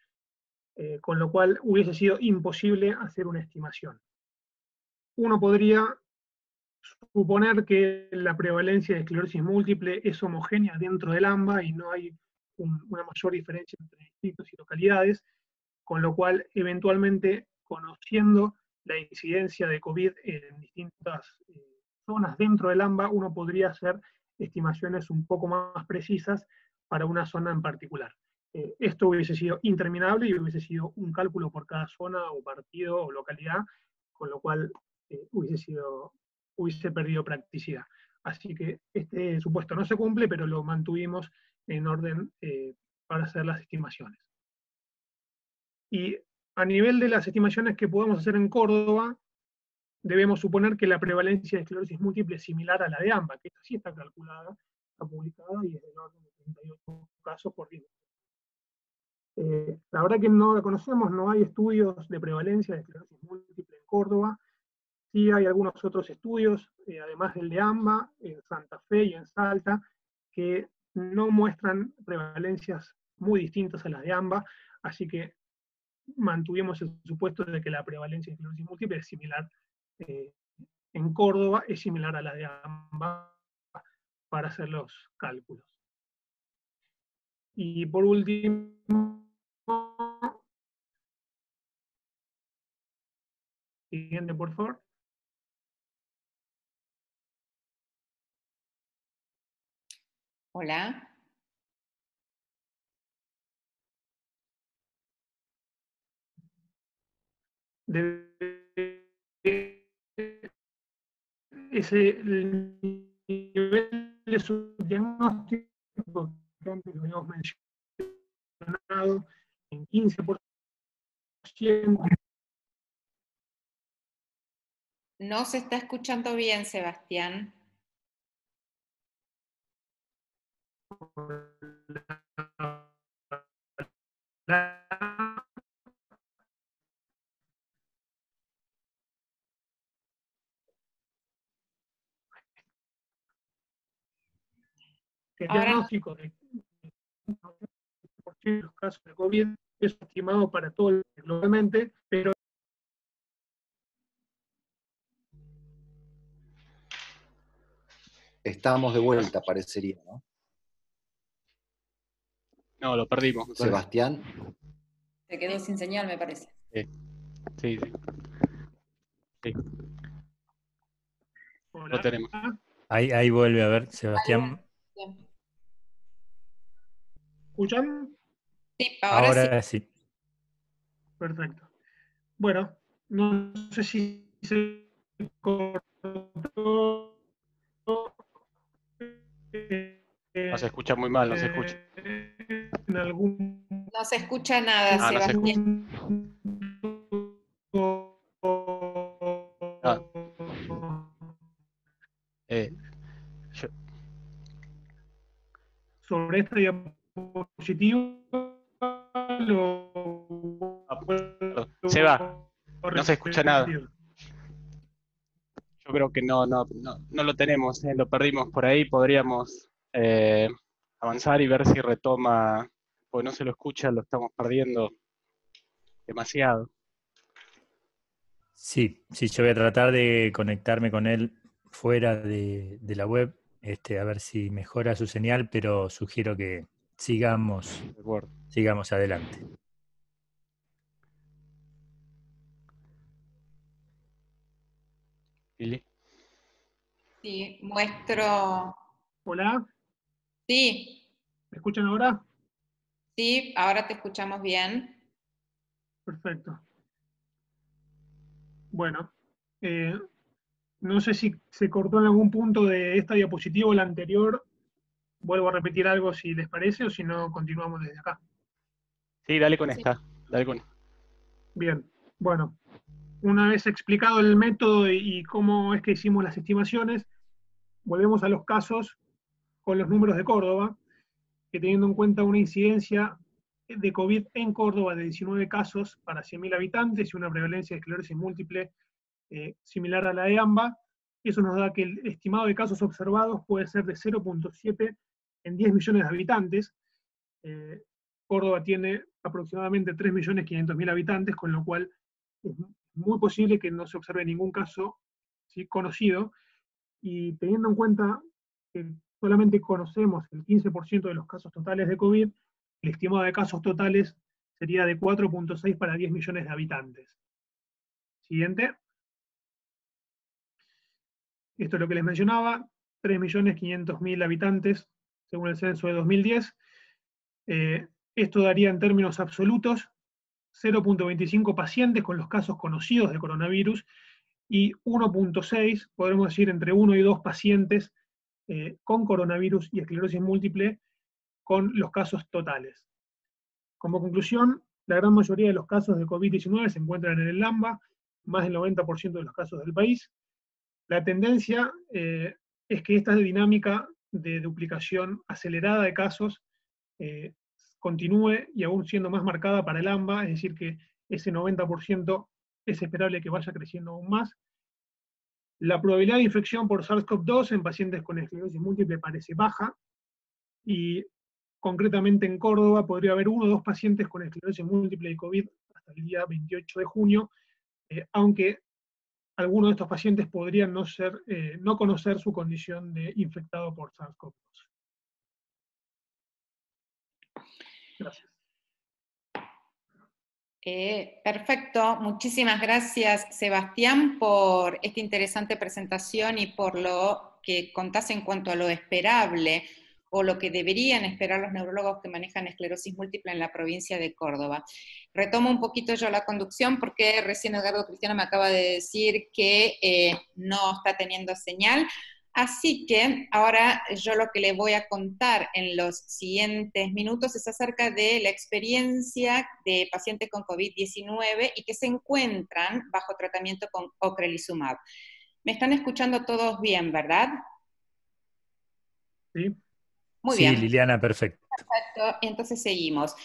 con lo cual hubiese sido imposible hacer una estimación. Uno podría suponer que la prevalencia de esclerosis múltiple es homogénea dentro del AMBA y no hay una mayor diferencia entre distritos y localidades, con lo cual eventualmente, conociendo la incidencia de COVID en distintas zonas dentro del AMBA, uno podría hacer estimaciones un poco más precisas para una zona en particular. Esto hubiese sido interminable y hubiese sido un cálculo por cada zona o partido o localidad, con lo cual hubiese perdido practicidad. Así que este supuesto no se cumple, pero lo mantuvimos en orden para hacer las estimaciones. Y a nivel de las estimaciones que podemos hacer en Córdoba, debemos suponer que la prevalencia de esclerosis múltiple es similar a la de AMBA, que esta sí está calculada, está publicada y es del orden de 38 casos por día. La verdad que no la conocemos, no hay estudios de prevalencia de esclerosis múltiple en Córdoba. Sí hay algunos otros estudios, además del de AMBA, en Santa Fe y en Salta, que no muestran prevalencias muy distintas a las de AMBA, así que mantuvimos el supuesto de que la prevalencia de esclerosis múltiple es similar en Córdoba, es similar a la de AMBA para hacer los cálculos. Y por último, siguiente por favor. Hola. El nivel de subdiagnóstico que antes lo habíamos mencionado en 15%. No se está escuchando bien, Sebastián. El Ahora, diagnóstico de los casos de COVID es estimado para todo el globalmente, pero Estamos de vuelta, parecería, ¿no? No, lo perdimos. Sebastián. se quedó sin señal, me parece. Sí. hola. Lo tenemos. Ahí vuelve a ver, Sebastián. Bien. ¿Escuchan? Sí, ahora sí. Sí. Perfecto. Bueno, no sé si se cortó. No se escucha muy mal, no se escucha. En algún No se escucha nada, no se Sebastián. Ah. Sobre esta diapositiva Seba, no se escucha nada. Yo creo que no lo tenemos, lo perdimos por ahí. Podríamos avanzar y ver si retoma, porque no se lo escucha, lo estamos perdiendo demasiado. Sí, yo voy a tratar de conectarme con él fuera de la web, a ver si mejora su señal, pero sugiero que sigamos adelante. ¿Lili? Sí, muestro. Hola, Sí, ¿me escuchan ahora? sí, ahora te escuchamos bien. Perfecto. Bueno, no sé si se cortó en algún punto de esta diapositiva o la anterior. Vuelvo a repetir algo si les parece o si no, continuamos desde acá. Sí, dale con Sí. esta. Dale con. Bien, bueno, una vez explicado el método y cómo es que hicimos las estimaciones, volvemos a los casos con los números de Córdoba, que teniendo en cuenta una incidencia de COVID en Córdoba de 19 casos para 100.000 habitantes y una prevalencia de esclerosis múltiple similar a la de AMBA, eso nos da que el estimado de casos observados puede ser de 0.7 en 10 millones de habitantes. Córdoba tiene aproximadamente 3.500.000 habitantes, con lo cual es muy posible que no se observe ningún caso, ¿sí?, conocido, y teniendo en cuenta que solamente conocemos el 15% de los casos totales de COVID, el estimado de casos totales sería de 4.6 para 10 millones de habitantes. Siguiente. Esto es lo que les mencionaba, 3.500.000 habitantes según el censo de 2010. Esto daría en términos absolutos 0.25 pacientes con los casos conocidos de coronavirus y 1.6, podremos decir entre 1 y 2 pacientes con coronavirus y esclerosis múltiple con los casos totales. Como conclusión, la gran mayoría de los casos de COVID-19 se encuentran en el AMBA, más del 90% de los casos del país. La tendencia es que esta dinámica de duplicación acelerada de casos continúe y aún siendo más marcada para el AMBA, es decir, que ese 90% es esperable que vaya creciendo aún más. La probabilidad de infección por SARS-CoV-2 en pacientes con esclerosis múltiple parece baja, y concretamente en Córdoba podría haber 1 o 2 pacientes con esclerosis múltiple y COVID hasta el día 28 de junio, aunque algunos de estos pacientes podrían no conocer su condición de infectado por SARS-CoV-2. Gracias. Perfecto, muchísimas gracias, Sebastián, por esta interesante presentación y por lo que contás en cuanto a lo esperable o lo que deberían esperar los neurólogos que manejan esclerosis múltiple en la provincia de Córdoba. Retomo un poquito yo la conducción porque recién Edgardo Cristiano me acaba de decir que no está teniendo señal, Así que ahora yo lo que le voy a contar en los siguientes minutos es acerca de la experiencia de pacientes con COVID-19 y que se encuentran bajo tratamiento con ocrelizumab. ¿Me están escuchando todos bien, verdad? Sí. Muy sí, bien. Liliana, perfecto. Perfecto, entonces seguimos.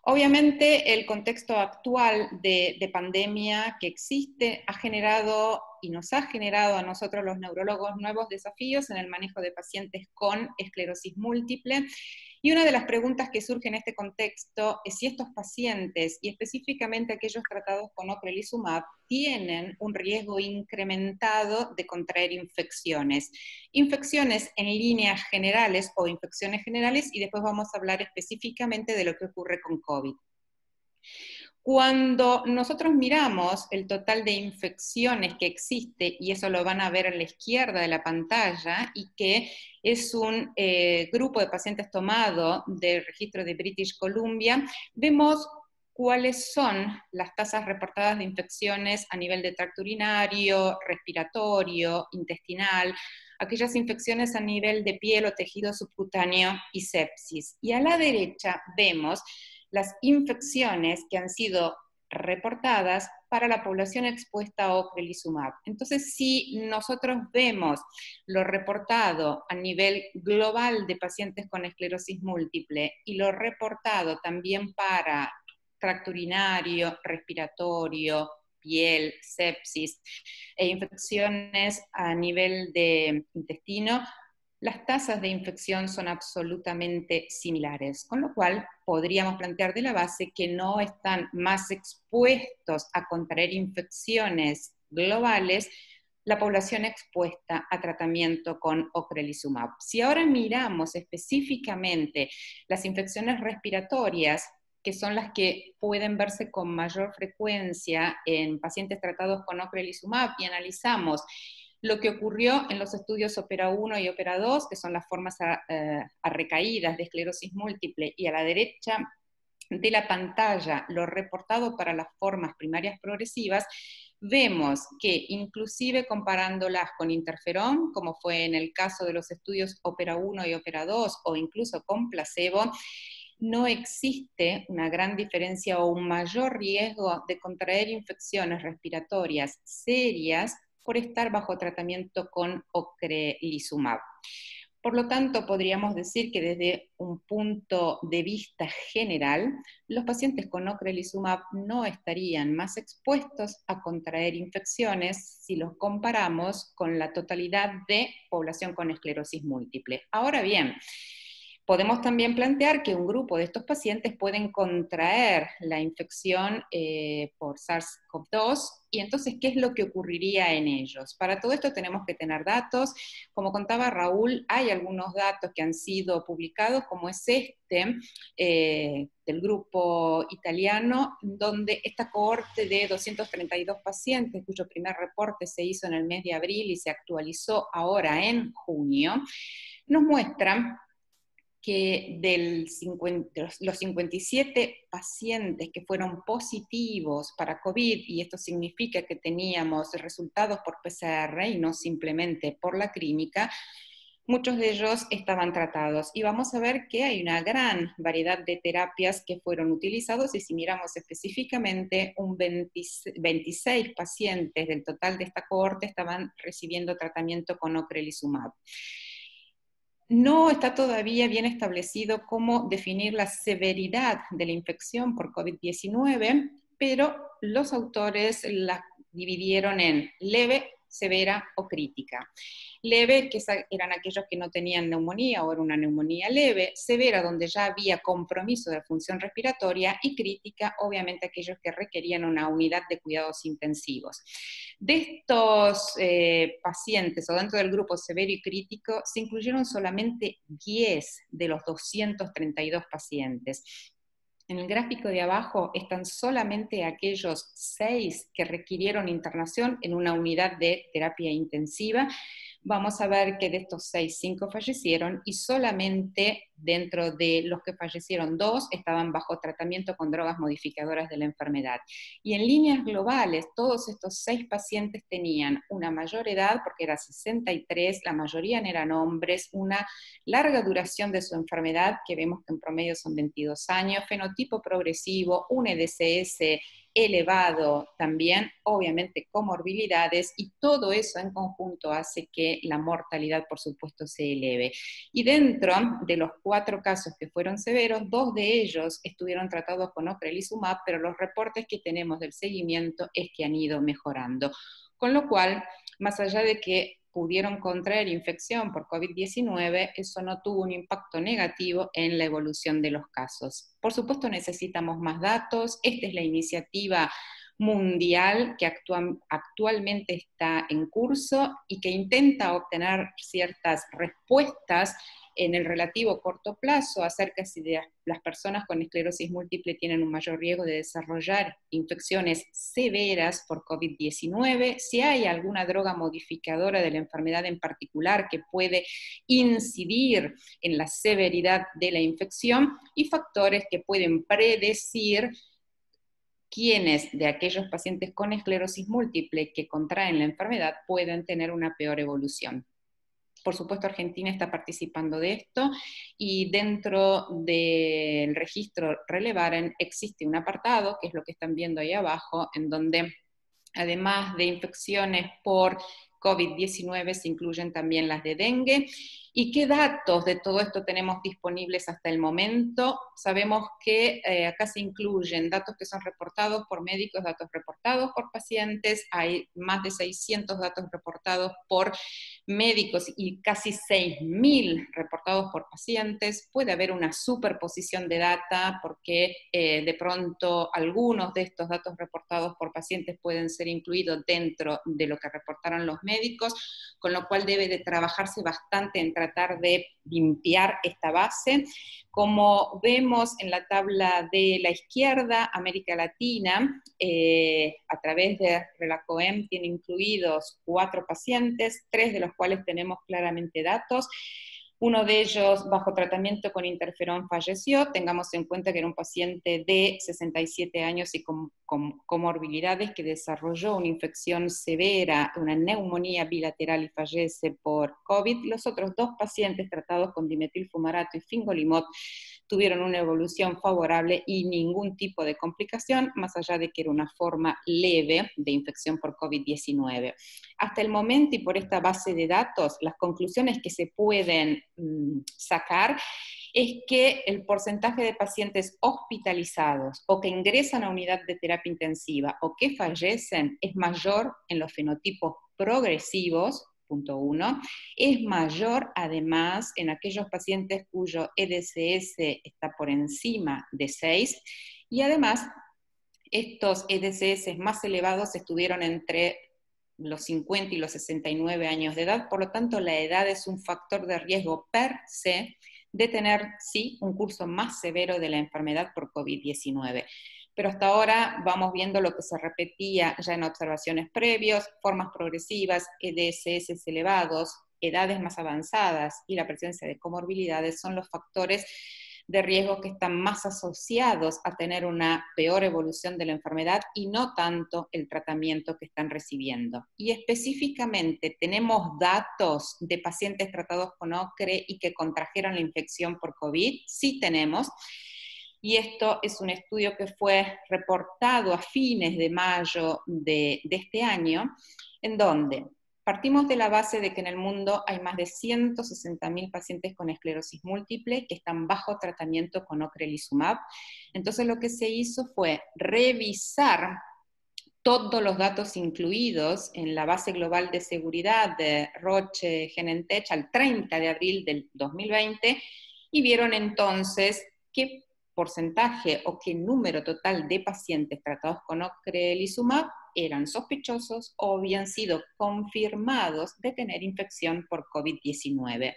Obviamente el contexto actual de pandemia que existe ha generado y nos ha generado a nosotros los neurólogos nuevos desafíos en el manejo de pacientes con esclerosis múltiple. Y una de las preguntas que surge en este contexto es si estos pacientes, y específicamente aquellos tratados con ocrelizumab, tienen un riesgo incrementado de contraer infecciones. Infecciones en líneas generales o infecciones generales, y después vamos a hablar específicamente de lo que ocurre con COVID. Cuando nosotros miramos el total de infecciones que existe, y eso lo van a ver a la izquierda de la pantalla, y que es un grupo de pacientes tomado del registro de British Columbia, vemos cuáles son las tasas reportadas de infecciones a nivel de tracto urinario, respiratorio, intestinal, aquellas infecciones a nivel de piel o tejido subcutáneo y sepsis. Y a la derecha vemos las infecciones que han sido reportadas para la población expuesta a ocrelizumab. Entonces, si nosotros vemos lo reportado a nivel global de pacientes con esclerosis múltiple y lo reportado también para tracto urinario, respiratorio, piel, sepsis e infecciones a nivel de intestino, las tasas de infección son absolutamente similares, con lo cual podríamos plantear de la base que no están más expuestos a contraer infecciones globales la población expuesta a tratamiento con ocrelizumab. Si ahora miramos específicamente las infecciones respiratorias, que son las que pueden verse con mayor frecuencia en pacientes tratados con ocrelizumab, y analizamos lo que ocurrió en los estudios OPERA 1 y OPERA 2, que son las formas recaídas de esclerosis múltiple, y a la derecha de la pantalla lo reportado para las formas primarias progresivas, vemos que inclusive comparándolas con interferón, como fue en el caso de los estudios OPERA 1 y OPERA 2, o incluso con placebo, no existe una gran diferencia o un mayor riesgo de contraer infecciones respiratorias serias por estar bajo tratamiento con ocrelizumab. Por lo tanto, podríamos decir que desde un punto de vista general, los pacientes con ocrelizumab no estarían más expuestos a contraer infecciones si los comparamos con la totalidad de población con esclerosis múltiple. Ahora bien, podemos también plantear que un grupo de estos pacientes pueden contraer la infección por SARS-CoV-2, y entonces, ¿qué es lo que ocurriría en ellos? Para todo esto tenemos que tener datos. Como contaba Raúl, hay algunos datos que han sido publicados, como es este, del grupo italiano, donde esta cohorte de 232 pacientes, cuyo primer reporte se hizo en el mes de abril y se actualizó ahora en junio, nos muestra que los 57 pacientes que fueron positivos para COVID, y esto significa que teníamos resultados por PCR y no simplemente por la clínica, muchos de ellos estaban tratados. Y vamos a ver que hay una gran variedad de terapias que fueron utilizados, y si miramos específicamente, 26 pacientes del total de esta cohorte estaban recibiendo tratamiento con ocrelizumab. No está todavía bien establecido cómo definir la severidad de la infección por COVID-19, pero los autores la dividieron en leve, severa o crítica. Leve, que eran aquellos que no tenían neumonía o era una neumonía leve; severa, donde ya había compromiso de la función respiratoria; y crítica, obviamente, aquellos que requerían una unidad de cuidados intensivos. De estos pacientes, o dentro del grupo severo y crítico, se incluyeron solamente 10 de los 232 pacientes. En el gráfico de abajo están solamente aquellos 6 que requirieron internación en una unidad de terapia intensiva. Vamos a ver que de estos 6, 5 fallecieron, y solamente Dentro de los que fallecieron, 2 estaban bajo tratamiento con drogas modificadoras de la enfermedad. Y en líneas globales, todos estos 6 pacientes tenían una mayor edad, porque era 63, la mayoría eran hombres, una larga duración de su enfermedad, que vemos que en promedio son 22 años, fenotipo progresivo, un EDSS elevado también, obviamente comorbilidades, y todo eso en conjunto hace que la mortalidad, por supuesto, se eleve. Y dentro de los 4 casos que fueron severos, 2 de ellos estuvieron tratados con ocrelizumab, pero los reportes que tenemos del seguimiento es que han ido mejorando. Con lo cual, más allá de que pudieron contraer infección por COVID-19, eso no tuvo un impacto negativo en la evolución de los casos. Por supuesto necesitamos más datos, esta es la iniciativa mundial que actualmente está en curso y que intenta obtener ciertas respuestas en el relativo corto plazo acerca si de las personas con esclerosis múltiple tienen un mayor riesgo de desarrollar infecciones severas por COVID-19, si hay alguna droga modificadora de la enfermedad en particular que puede incidir en la severidad de la infección, y factores que pueden predecir quiénes de aquellos pacientes con esclerosis múltiple que contraen la enfermedad pueden tener una peor evolución. Por supuesto, Argentina está participando de esto, y dentro del registro Relevaren existe un apartado, que es lo que están viendo ahí abajo, en donde además de infecciones por COVID-19 se incluyen también las de dengue. ¿Y qué datos de todo esto tenemos disponibles hasta el momento? Sabemos que acá se incluyen datos que son reportados por médicos, datos reportados por pacientes, hay más de 600 datos reportados por médicos y casi 6.000 reportados por pacientes. Puede haber una superposición de data porque de pronto algunos de estos datos reportados por pacientes pueden ser incluidos dentro de lo que reportaron los médicos, con lo cual debe de trabajarse bastante en tratar de limpiar esta base. Como vemos en la tabla de la izquierda, América Latina, a través de Relacoem, tiene incluidos 4 pacientes, 3 de los cuales tenemos claramente datos. Uno de ellos, bajo tratamiento con interferón, falleció. Tengamos en cuenta que era un paciente de 67 años y con comorbilidades que desarrolló una infección severa, una neumonía bilateral, y fallece por COVID. Los otros 2 pacientes tratados con dimetilfumarato y fingolimod tuvieron una evolución favorable y ningún tipo de complicación, más allá de que era una forma leve de infección por COVID-19. Hasta el momento, y por esta base de datos, las conclusiones que se pueden sacar es que el porcentaje de pacientes hospitalizados o que ingresan a unidad de terapia intensiva o que fallecen es mayor en los fenotipos progresivos, punto 1, es mayor además en aquellos pacientes cuyo EDSS está por encima de 6, y además estos EDSS más elevados estuvieron entre los 50 y los 69 años de edad, por lo tanto la edad es un factor de riesgo per se de tener, sí, un curso más severo de la enfermedad por COVID-19. Pero hasta ahora vamos viendo lo que se repetía ya en observaciones previas: formas progresivas, EDSS elevados, edades más avanzadas y la presencia de comorbilidades son los factores de riesgo que están más asociados a tener una peor evolución de la enfermedad y no tanto el tratamiento que están recibiendo. Y específicamente, ¿tenemos datos de pacientes tratados con ocre y que contrajeron la infección por COVID? Sí tenemos. Y esto es un estudio que fue reportado a fines de mayo de este año, en donde partimos de la base de que en el mundo hay más de 160.000 pacientes con esclerosis múltiple que están bajo tratamiento con ocrelizumab. Entonces lo que se hizo fue revisar todos los datos incluidos en la base global de seguridad de Roche Genentech al 30 de abril del 2020 y vieron entonces qué porcentaje o qué número total de pacientes tratados con ocrelizumab eran sospechosos o habían sido confirmados de tener infección por COVID-19.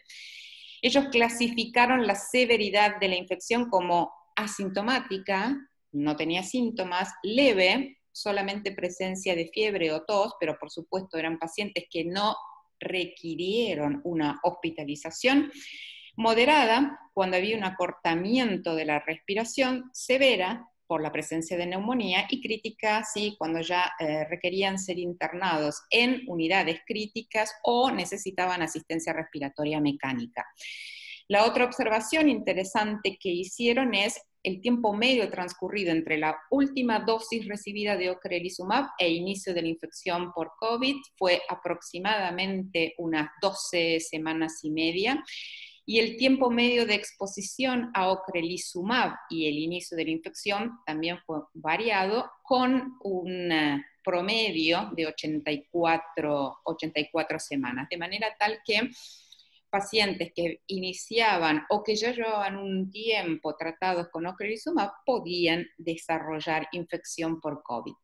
Ellos clasificaron la severidad de la infección como asintomática, no tenía síntomas, leve, solamente presencia de fiebre o tos, pero por supuesto eran pacientes que no requirieron una hospitalización, Moderada cuando había un acortamiento de la respiración, severa por la presencia de neumonía, y crítica, sí, cuando ya requerían ser internados en unidades críticas o necesitaban asistencia respiratoria mecánica. La otra observación interesante que hicieron es el tiempo medio transcurrido entre la última dosis recibida de ocrelizumab e inicio de la infección por COVID fue aproximadamente unas 12 semanas y media, y el tiempo medio de exposición a ocrelizumab y el inicio de la infección también fue variado, con un promedio de 84 semanas, de manera tal que pacientes que iniciaban o que ya llevaban un tiempo tratados con ocrelizumab podían desarrollar infección por COVID.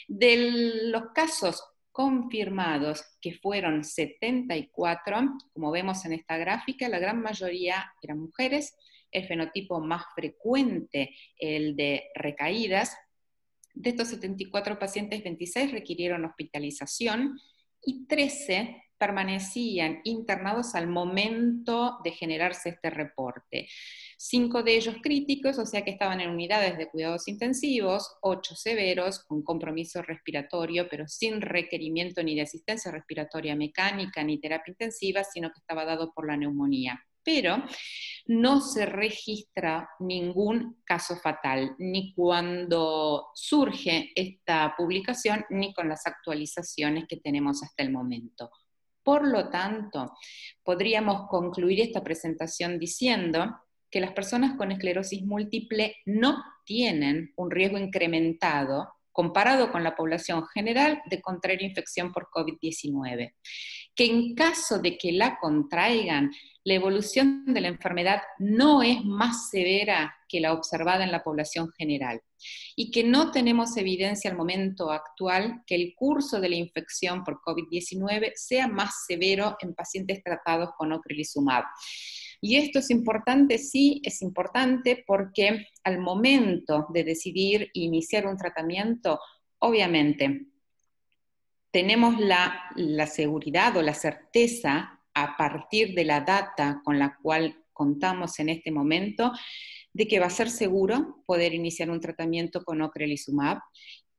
De los casos confirmados, que fueron 74, como vemos en esta gráfica, la gran mayoría eran mujeres, el fenotipo más frecuente, el de recaídas. De estos 74 pacientes, 26 requirieron hospitalización y 13 permanecían internados al momento de generarse este reporte. 5 de ellos críticos, o sea que estaban en unidades de cuidados intensivos, 8 severos, con compromiso respiratorio, pero sin requerimiento ni de asistencia respiratoria mecánica ni terapia intensiva, sino que estaba dado por la neumonía. Pero no se registra ningún caso fatal, ni cuando surge esta publicación, ni con las actualizaciones que tenemos hasta el momento. Por lo tanto, podríamos concluir esta presentación diciendo que las personas con esclerosis múltiple no tienen un riesgo incrementado comparado con la población general de contraer infección por COVID-19, que en caso de que la contraigan, la evolución de la enfermedad no es más severa que la observada en la población general, y que no tenemos evidencia al momento actual que el curso de la infección por COVID-19 sea más severo en pacientes tratados con ocrelizumab. Y esto es importante, sí, es importante porque al momento de decidir iniciar un tratamiento, obviamente, tenemos la seguridad o la certeza a partir de la data con la cual contamos en este momento de que va a ser seguro poder iniciar un tratamiento con ocrelizumab,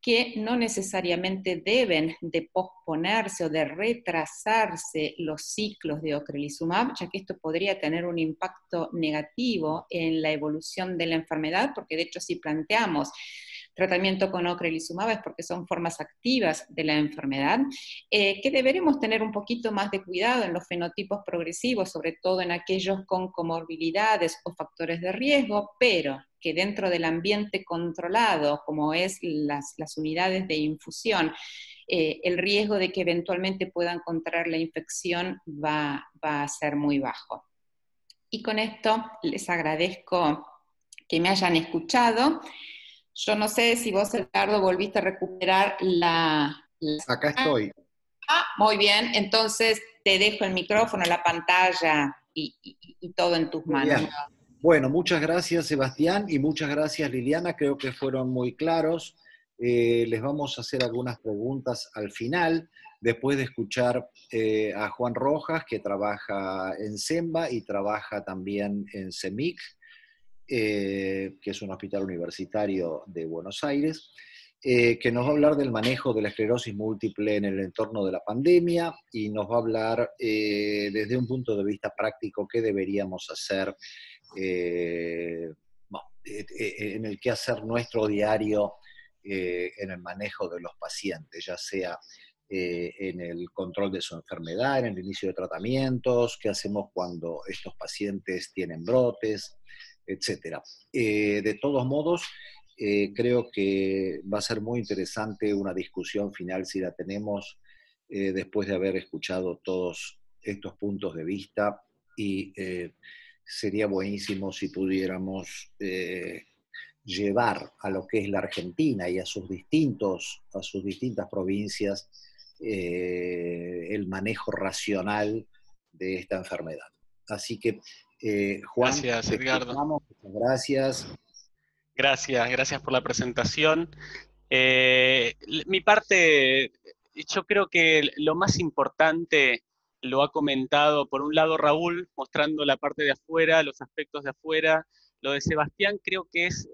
que no necesariamente deben de posponerse o de retrasarse los ciclos de ocrelizumab, ya que esto podría tener un impacto negativo en la evolución de la enfermedad, porque de hecho si planteamos tratamiento con ocrelizumab es porque son formas activas de la enfermedad, que deberemos tener un poquito más de cuidado en los fenotipos progresivos, sobre todo en aquellos con comorbilidades o factores de riesgo, pero que dentro del ambiente controlado, como es las unidades de infusión, el riesgo de que eventualmente puedan contraer la infección va a ser muy bajo. Y con esto les agradezco que me hayan escuchado. Yo no sé si vos, Edgardo, volviste a recuperar Acá estoy. Muy bien, entonces te dejo el micrófono, la pantalla y todo en tus manos. Bien. Bueno, muchas gracias, Sebastián, y muchas gracias, Liliana. Creo que fueron muy claros. Les vamos a hacer algunas preguntas al final, después de escuchar a Juan Rojas, que trabaja en SEMBA y trabaja también en CEMIC, que es un hospital universitario de Buenos Aires, que nos va a hablar del manejo de la esclerosis múltiple en el entorno de la pandemia, y nos va a hablar desde un punto de vista práctico qué deberíamos hacer en el que hacer nuestro diario en el manejo de los pacientes, ya sea en el control de su enfermedad, en el inicio de tratamientos, qué hacemos cuando estos pacientes tienen brotes, etc. De todos modos, creo que va a ser muy interesante una discusión final, si la tenemos, después de haber escuchado todos estos puntos de vista, y sería buenísimo si pudiéramos llevar a lo que es la Argentina y a sus distintas provincias el manejo racional de esta enfermedad. Así que, Juan, gracias, Edgardo. Muchas gracias. Gracias por la presentación. Mi parte, yo creo que lo más importante, lo ha comentado, por un lado Raúl, mostrando la parte de afuera, los aspectos de afuera. Lo de Sebastián creo que es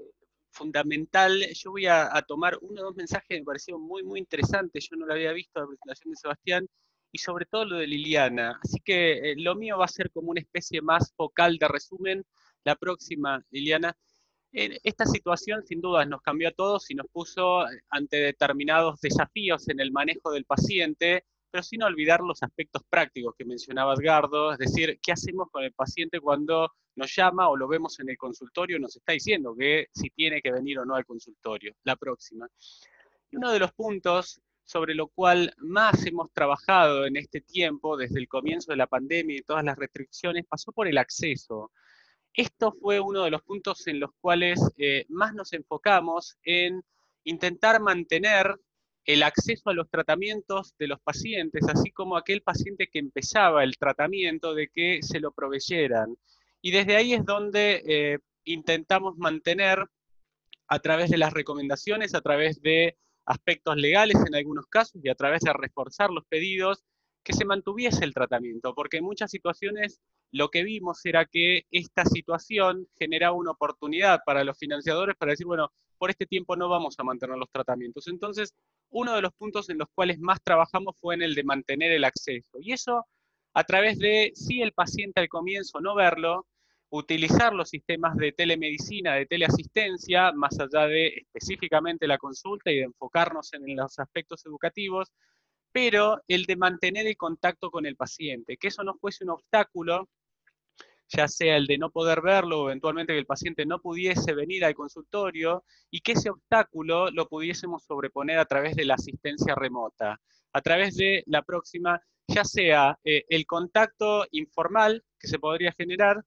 fundamental. Yo voy a tomar uno o dos mensajes que me parecieron muy, muy interesantes. Yo no lo había visto, la presentación de Sebastián, y sobre todo lo de Liliana. Así que lo mío va a ser como una especie más focal de resumen. La próxima, Liliana. Esta situación sin dudas nos cambió a todos y nos puso ante determinados desafíos en el manejo del paciente, pero sin olvidar los aspectos prácticos que mencionaba Edgardo, es decir, ¿qué hacemos con el paciente cuando nos llama o lo vemos en el consultorio y nos está diciendo que si tiene que venir o no al consultorio? La próxima. Y uno de los puntos sobre lo cual más hemos trabajado en este tiempo, desde el comienzo de la pandemia y todas las restricciones, pasó por el acceso. Esto fue uno de los puntos en los cuales más nos enfocamos en intentar mantener el acceso a los tratamientos de los pacientes, así como aquel paciente que empezaba el tratamiento, de que se lo proveyeran. Y desde ahí es donde intentamos mantener, a través de las recomendaciones, a través de aspectos legales en algunos casos y a través de reforzar los pedidos, que se mantuviese el tratamiento, porque en muchas situaciones lo que vimos era que esta situación generaba una oportunidad para los financiadores para decir, bueno, por este tiempo no vamos a mantener los tratamientos. Entonces, uno de los puntos en los cuales más trabajamos fue en el de mantener el acceso. Y eso a través de, si el paciente al comienzo no verlo, utilizar los sistemas de telemedicina, de teleasistencia, más allá de específicamente la consulta y de enfocarnos en los aspectos educativos, pero el de mantener el contacto con el paciente, que eso no fuese un obstáculo, ya sea el de no poder verlo o eventualmente que el paciente no pudiese venir al consultorio, y que ese obstáculo lo pudiésemos sobreponer a través de la asistencia remota, a través de la próxima, ya sea el contacto informal que se podría generar,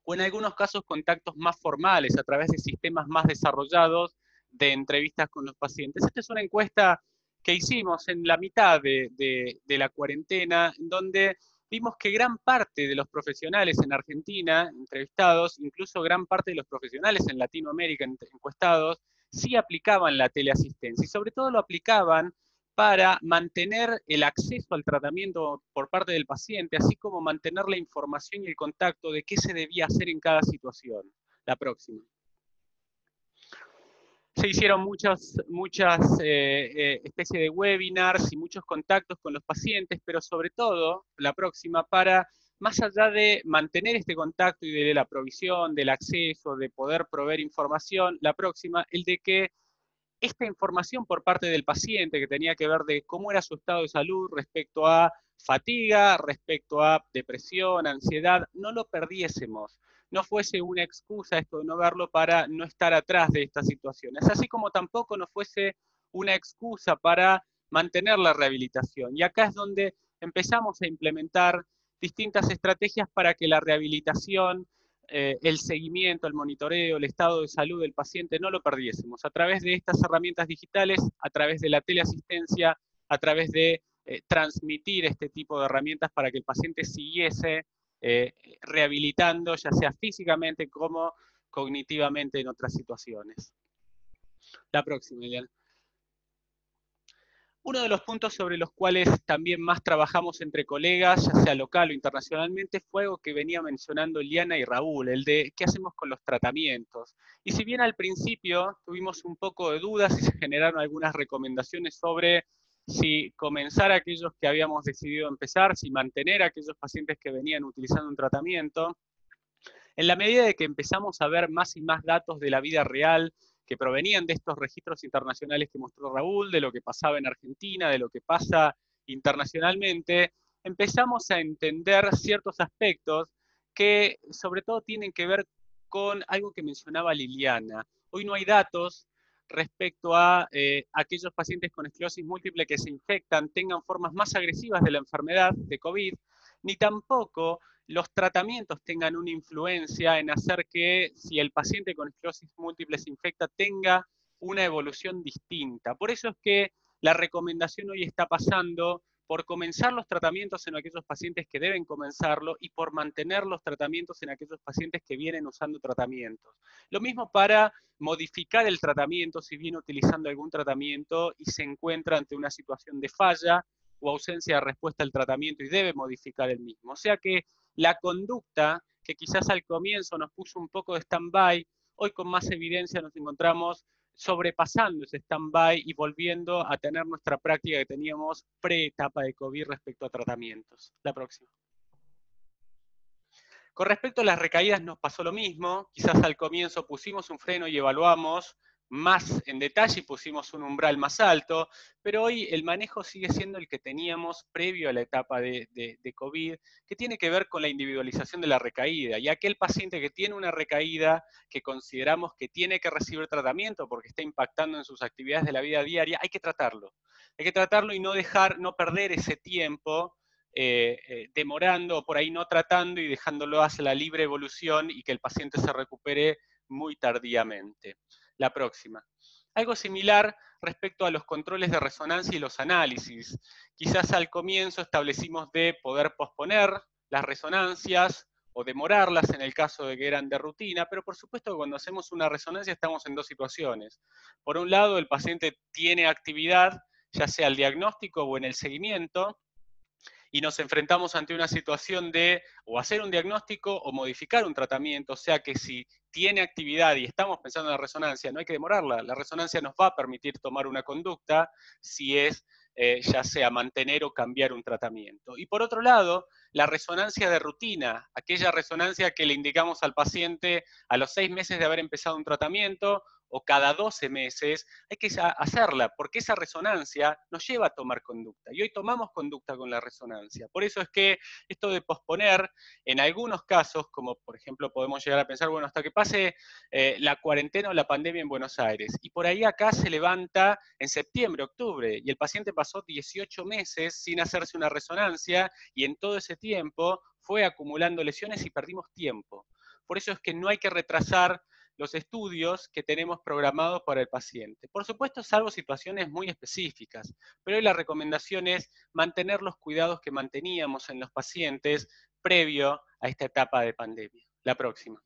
o en algunos casos contactos más formales, a través de sistemas más desarrollados de entrevistas con los pacientes. Esta es una encuesta que hicimos en la mitad de la cuarentena, donde vimos que gran parte de los profesionales en Argentina, entrevistados, incluso gran parte de los profesionales en Latinoamérica encuestados, sí aplicaban la teleasistencia, y sobre todo lo aplicaban para mantener el acceso al tratamiento por parte del paciente, así como mantener la información y el contacto de qué se debía hacer en cada situación. La próxima. Se hicieron muchas especies de webinars y muchos contactos con los pacientes, pero sobre todo, la próxima, para, más allá de mantener este contacto y de la provisión, del acceso, de poder proveer información, la próxima, el de que esta información por parte del paciente, que tenía que ver de cómo era su estado de salud respecto a fatiga, respecto a depresión, ansiedad, no lo perdiésemos, no fuese una excusa esto de no verlo para no estar atrás de estas situaciones, así como tampoco no fuese una excusa para mantener la rehabilitación. Y acá es donde empezamos a implementar distintas estrategias para que la rehabilitación, el seguimiento, el monitoreo, el estado de salud del paciente, no lo perdiésemos. A través de estas herramientas digitales, a través de la teleasistencia, a través de transmitir este tipo de herramientas para que el paciente siguiese rehabilitando, ya sea físicamente como cognitivamente en otras situaciones. La próxima, Eliana. Uno de los puntos sobre los cuales también más trabajamos entre colegas, ya sea local o internacionalmente, fue algo que venía mencionando Liana y Raúl, el de qué hacemos con los tratamientos. Y si bien al principio tuvimos un poco de dudas y se generaron algunas recomendaciones sobre si comenzar aquellos que habíamos decidido empezar, si mantener a aquellos pacientes que venían utilizando un tratamiento, en la medida de que empezamos a ver más y más datos de la vida real, que provenían de estos registros internacionales que mostró Raúl, de lo que pasaba en Argentina, de lo que pasa internacionalmente, empezamos a entender ciertos aspectos que sobre todo tienen que ver con algo que mencionaba Liliana. Hoy no hay datos respecto a aquellos pacientes con esclerosis múltiple que se infectan, tengan formas más agresivas de la enfermedad de COVID, ni tampoco los tratamientos tengan una influencia en hacer que si el paciente con esclerosis múltiple se infecta tenga una evolución distinta. Por eso es que la recomendación hoy está pasando por comenzar los tratamientos en aquellos pacientes que deben comenzarlo y por mantener los tratamientos en aquellos pacientes que vienen usando tratamientos. Lo mismo para modificar el tratamiento si viene utilizando algún tratamiento y se encuentra ante una situación de falla, o ausencia de respuesta al tratamiento y debe modificar el mismo. O sea que la conducta que quizás al comienzo nos puso un poco de stand-by, hoy con más evidencia nos encontramos sobrepasando ese stand-by y volviendo a tener nuestra práctica que teníamos pre-etapa de COVID respecto a tratamientos. La próxima. Con respecto a las recaídas nos pasó lo mismo, quizás al comienzo pusimos un freno y evaluamos más en detalle y pusimos un umbral más alto, pero hoy el manejo sigue siendo el que teníamos previo a la etapa de COVID, que tiene que ver con la individualización de la recaída. Y aquel paciente que tiene una recaída que consideramos que tiene que recibir tratamiento porque está impactando en sus actividades de la vida diaria, hay que tratarlo. Hay que tratarlo y no perder ese tiempo demorando o por ahí no tratando y dejándolo hacia la libre evolución y que el paciente se recupere muy tardíamente. La próxima. Algo similar respecto a los controles de resonancia y los análisis. Quizás al comienzo establecimos de poder posponer las resonancias o demorarlas en el caso de que eran de rutina, pero por supuesto que cuando hacemos una resonancia estamos en dos situaciones. Por un lado, el paciente tiene actividad, ya sea el diagnóstico o en el seguimiento, y nos enfrentamos ante una situación de o hacer un diagnóstico o modificar un tratamiento, o sea que si tiene actividad y estamos pensando en la resonancia, no hay que demorarla, la resonancia nos va a permitir tomar una conducta si es ya sea mantener o cambiar un tratamiento. Y por otro lado, la resonancia de rutina, aquella resonancia que le indicamos al paciente a los 6 meses de haber empezado un tratamiento o cada 12 meses, hay que hacerla, porque esa resonancia nos lleva a tomar conducta. Y hoy tomamos conducta con la resonancia. Por eso es que esto de posponer, en algunos casos, como por ejemplo podemos llegar a pensar, bueno, hasta que pase la cuarentena o la pandemia en Buenos Aires, y por ahí acá se levanta en septiembre, octubre, y el paciente pasó 18 meses sin hacerse una resonancia, y en todo ese tiempo fue acumulando lesiones y perdimos tiempo. Por eso es que no hay que retrasar los estudios que tenemos programados para el paciente. Por supuesto, salvo situaciones muy específicas, pero hoy la recomendación es mantener los cuidados que manteníamos en los pacientes previo a esta etapa de pandemia. La próxima.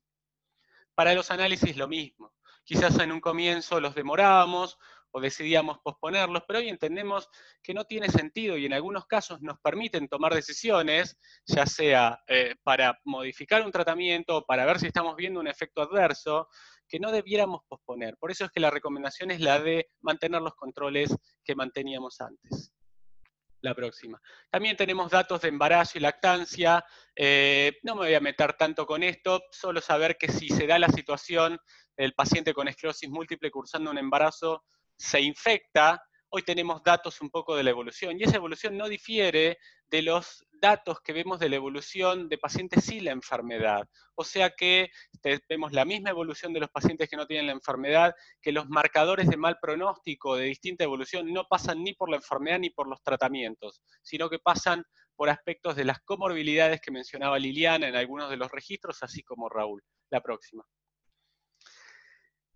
Para los análisis lo mismo. Quizás en un comienzo los demorábamos o decidíamos posponerlos, pero hoy entendemos que no tiene sentido y en algunos casos nos permiten tomar decisiones, ya sea para modificar un tratamiento o para ver si estamos viendo un efecto adverso, que no debiéramos posponer. Por eso es que la recomendación es la de mantener los controles que manteníamos antes. La próxima. También tenemos datos de embarazo y lactancia. No me voy a meter tanto con esto, solo saber que si se da la situación, el paciente con esclerosis múltiple cursando un embarazo se infecta, hoy tenemos datos un poco de la evolución, y esa evolución no difiere de los datos que vemos de la evolución de pacientes sin la enfermedad. O sea que vemos la misma evolución de los pacientes que no tienen la enfermedad, que los marcadores de mal pronóstico de distinta evolución no pasan ni por la enfermedad ni por los tratamientos, sino que pasan por aspectos de las comorbilidades que mencionaba Liliana en algunos de los registros, así como Raúl. La próxima.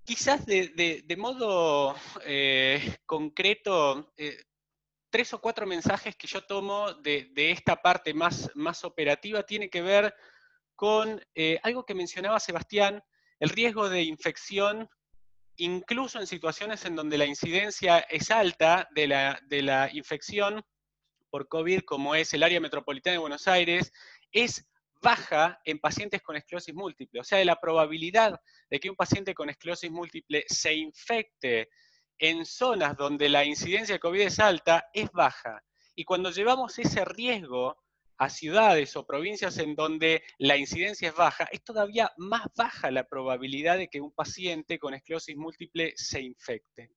Quizás de modo concreto, 3 o 4 mensajes que yo tomo de esta parte más operativa tiene que ver con algo que mencionaba Sebastián, el riesgo de infección, incluso en situaciones en donde la incidencia es alta de la infección por COVID, como es el área metropolitana de Buenos Aires, es baja en pacientes con esclerosis múltiple. O sea, la probabilidad de que un paciente con esclerosis múltiple se infecte en zonas donde la incidencia de COVID es alta, es baja. Y cuando llevamos ese riesgo a ciudades o provincias en donde la incidencia es baja, es todavía más baja la probabilidad de que un paciente con esclerosis múltiple se infecte.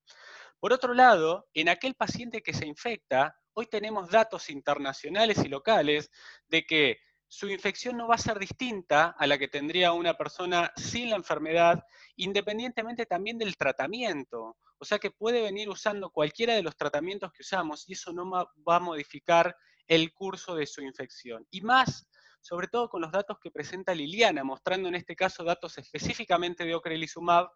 Por otro lado, en aquel paciente que se infecta, hoy tenemos datos internacionales y locales de que su infección no va a ser distinta a la que tendría una persona sin la enfermedad, independientemente también del tratamiento. O sea que puede venir usando cualquiera de los tratamientos que usamos y eso no va a modificar el curso de su infección. Y más, sobre todo con los datos que presenta Liliana, mostrando en este caso datos específicamente de ocrelizumab,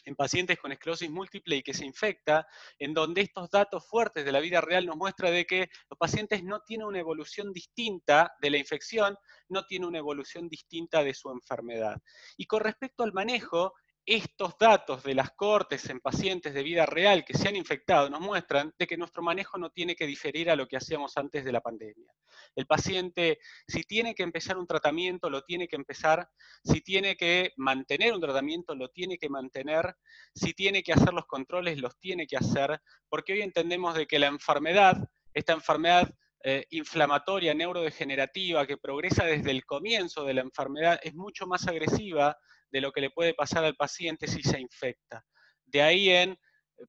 en pacientes con esclerosis múltiple y que se infecta, en donde estos datos fuertes de la vida real nos muestran de que los pacientes no tienen una evolución distinta de la infección, no tienen una evolución distinta de su enfermedad. Y con respecto al manejo, estos datos de las cohortes en pacientes de vida real que se han infectado nos muestran de que nuestro manejo no tiene que diferir a lo que hacíamos antes de la pandemia. El paciente, si tiene que empezar un tratamiento, lo tiene que empezar; si tiene que mantener un tratamiento, lo tiene que mantener; si tiene que hacer los controles, los tiene que hacer, porque hoy entendemos de que la enfermedad, esta enfermedad inflamatoria, neurodegenerativa, que progresa desde el comienzo de la enfermedad, es mucho más agresiva de lo que le puede pasar al paciente si se infecta. De ahí en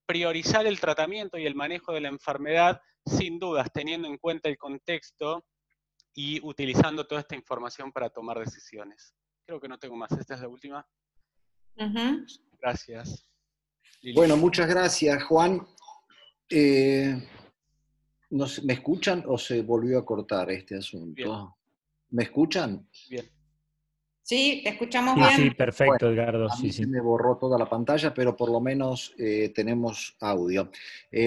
priorizar el tratamiento y el manejo de la enfermedad, sin dudas, teniendo en cuenta el contexto y utilizando toda esta información para tomar decisiones. Creo que no tengo más. Esta es la última. Gracias. Lili. Bueno, muchas gracias, Juan. ¿Me escuchan o se volvió a cortar este asunto? Bien. ¿Me escuchan? Bien. Sí, te escuchamos bien. Sí, perfecto, bueno, Edgardo. A mí Sí. se me borró toda la pantalla, pero por lo menos tenemos audio.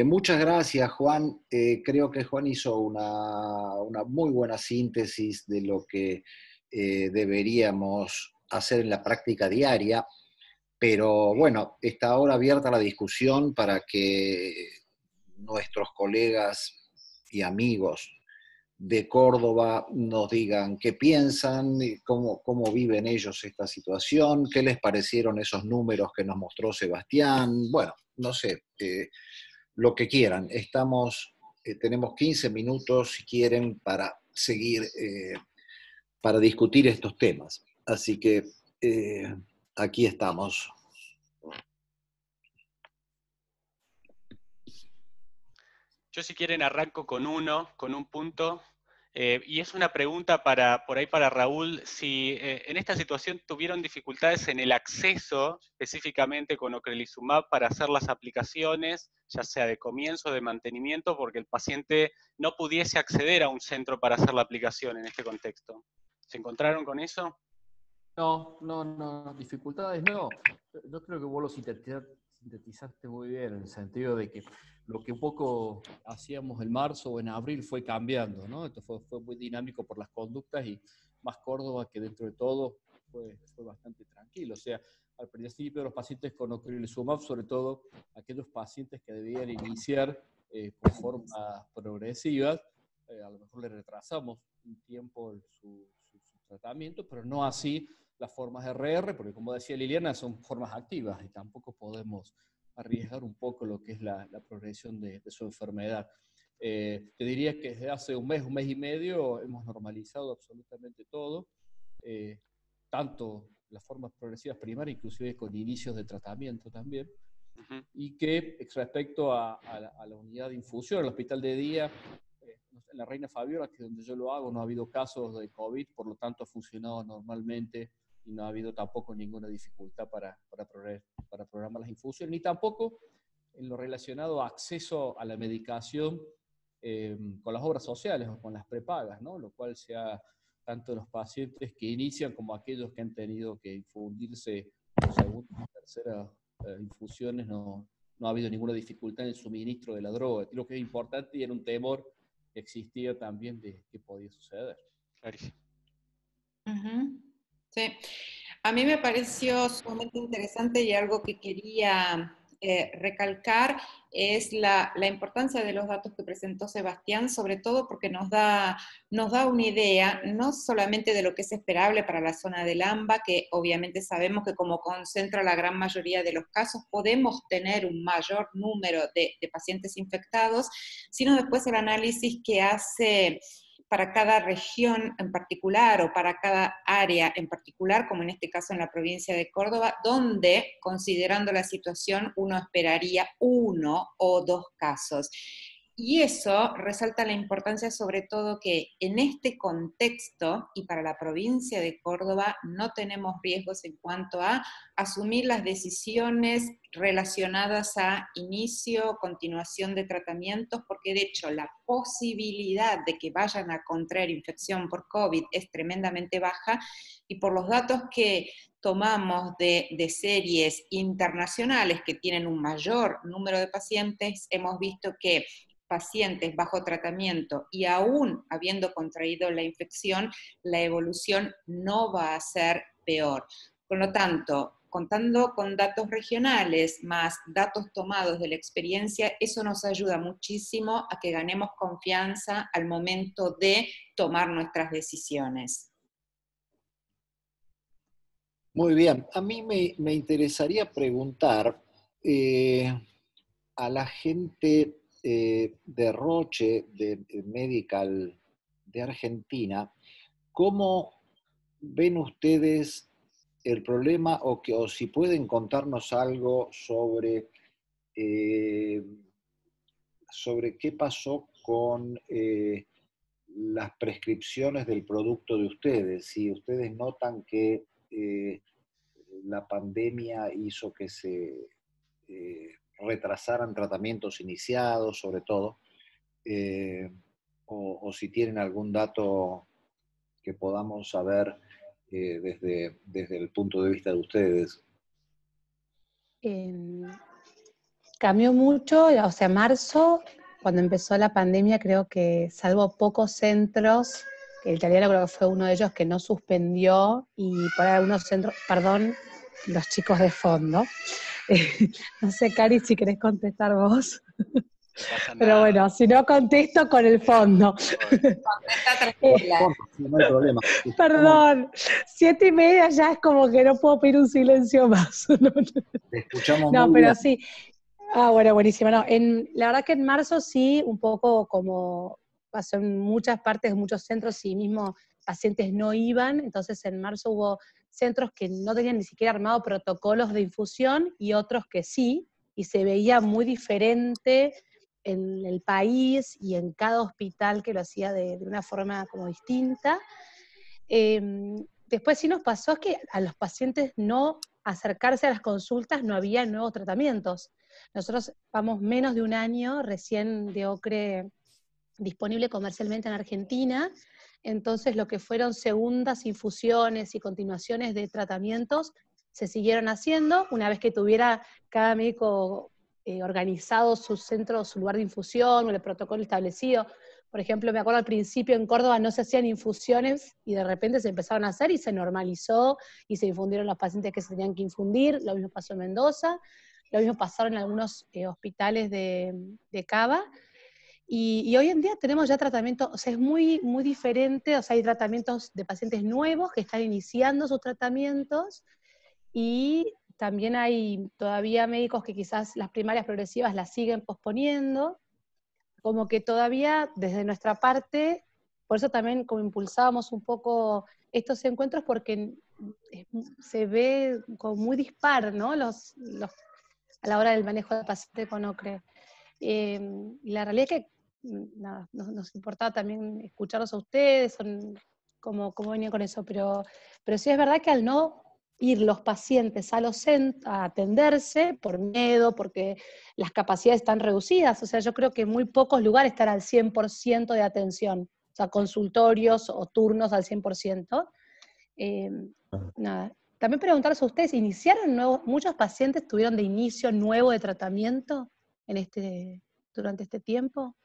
Muchas gracias, Juan. Creo que Juan hizo una muy buena síntesis de lo que deberíamos hacer en la práctica diaria, pero bueno, está ahora abierta la discusión para que nuestros colegas y amigos de Córdoba nos digan qué piensan, cómo viven ellos esta situación, qué les parecieron esos números que nos mostró Sebastián. Bueno, no sé, lo que quieran. Tenemos 15 minutos, si quieren, para seguir, para discutir estos temas. Así que aquí estamos. Yo, si quieren, arranco con un punto, y es una pregunta por ahí para Raúl: si en esta situación tuvieron dificultades en el acceso, específicamente con ocrelizumab, para hacer las aplicaciones, ya sea de comienzo o de mantenimiento, porque el paciente no pudiese acceder a un centro para hacer la aplicación en este contexto. ¿Se encontraron con eso? No, dificultades no. Yo creo que vos lo sintetizaste muy bien, en el sentido de que lo que un poco hacíamos en marzo o en abril fue cambiando, ¿no? Esto fue muy dinámico por las conductas, y más Córdoba, que dentro de todo fue bastante tranquilo. O sea, al principio los pacientes con ocrelizumab, sobre todo aquellos pacientes que debían iniciar con forma progresiva, a lo mejor le retrasamos un tiempo su tratamiento, pero no así las formas RR, porque, como decía Liliana, son formas activas y tampoco podemos arriesgar un poco lo que es la progresión de su enfermedad. Te diría que desde hace un mes y medio hemos normalizado absolutamente todo, tanto las formas progresivas primarias, inclusive con inicios de tratamiento también, y que respecto a la unidad de infusión, el hospital de día, en la Reina Fabiola, que es donde yo lo hago, no ha habido casos de COVID, por lo tanto ha funcionado normalmente y no ha habido tampoco ninguna dificultad para programar las infusiones, ni tampoco en lo relacionado a acceso a la medicación con las obras sociales o con las prepagas, ¿no? Lo cual sea tanto los pacientes que inician como aquellos que han tenido que infundirse por segunda y tercera infusiones, no ha habido ninguna dificultad en el suministro de la droga. Creo que es importante y era un temor que existía también de qué podía suceder. Clarísimo. Sí, a mí me pareció sumamente interesante, y algo que quería recalcar es la importancia de los datos que presentó Sebastián, sobre todo porque nos da una idea no solamente de lo que es esperable para la zona del AMBA, que obviamente sabemos que como concentra la gran mayoría de los casos, podemos tener un mayor número de pacientes infectados, sino después el análisis que hace para cada región en particular o para cada área en particular, como en este caso en la provincia de Córdoba, donde, considerando la situación, uno esperaría 1 o 2 casos. Y eso resalta la importancia, sobre todo, que en este contexto y para la provincia de Córdoba no tenemos riesgos en cuanto a asumir las decisiones relacionadas a inicio o continuación de tratamientos, porque de hecho la posibilidad de que vayan a contraer infección por COVID es tremendamente baja, y por los datos que tomamos de series internacionales que tienen un mayor número de pacientes, hemos visto que pacientes bajo tratamiento y aún habiendo contraído la infección, la evolución no va a ser peor. Por lo tanto, contando con datos regionales más datos tomados de la experiencia, eso nos ayuda muchísimo a que ganemos confianza al momento de tomar nuestras decisiones. Muy bien, a mí me interesaría preguntar a la gente de Roche, de Medical de Argentina, ¿cómo ven ustedes el problema o si pueden contarnos algo sobre qué pasó con las prescripciones del producto de ustedes? Si ustedes notan que la pandemia hizo que se retrasaran tratamientos iniciados, sobre todo, o si tienen algún dato que podamos saber desde el punto de vista de ustedes. Cambió mucho, o sea, marzo, cuando empezó la pandemia, creo que salvo pocos centros, el italiano creo que fue uno de ellos que no suspendió, y por ahí algunos centros, perdón, los chicos de fondo. No sé, Cari, si querés contestar vos. No pasa Pero nada. bueno, si no contesto con el fondo. Contesta tranquila. No hay problema. Perdón, 7:30 ya es como que no puedo pedir un silencio más. Te escuchamos No, muy pero bien. sí. Bueno, buenísimo. No, la verdad que en marzo sí, un poco como pasó en muchas partes, en muchos centros, y mismo pacientes no iban, entonces en marzo hubo centros que no tenían ni siquiera armado protocolos de infusión y otros que sí, y se veía muy diferente en el país y en cada hospital que lo hacía de una forma como distinta. Después sí nos pasó que a los pacientes no acercarse a las consultas, no había nuevos tratamientos. Nosotros vamos menos de un año recién de Ocre disponible comercialmente en Argentina, entonces lo que fueron segundas infusiones y continuaciones de tratamientos se siguieron haciendo una vez que tuviera cada médico organizado su centro, su lugar de infusión, o el protocolo establecido. Por ejemplo, me acuerdo al principio en Córdoba no se hacían infusiones y de repente se empezaron a hacer y se normalizó y se infundieron los pacientes que se tenían que infundir. Lo mismo pasó en Mendoza, lo mismo pasaron en algunos hospitales de Cava. Y hoy en día tenemos ya tratamientos, o sea, es muy, muy diferente, o sea, hay tratamientos de pacientes nuevos que están iniciando sus tratamientos, y también hay todavía médicos que quizás las primarias progresivas las siguen posponiendo, como que todavía desde nuestra parte, por eso también como impulsábamos un poco estos encuentros, porque se ve como muy dispar, ¿no? A la hora del manejo del paciente con Ocre. Y la realidad es que nada, nos importaba también escucharlos a ustedes, cómo venían con eso, pero sí es verdad que al no ir los pacientes a atenderse por miedo, porque las capacidades están reducidas, o sea, yo creo que muy pocos lugares están al 100% de atención, o sea, consultorios o turnos al 100%. Nada. También preguntarles a ustedes, muchos pacientes tuvieron de inicio nuevo de tratamiento durante este tiempo?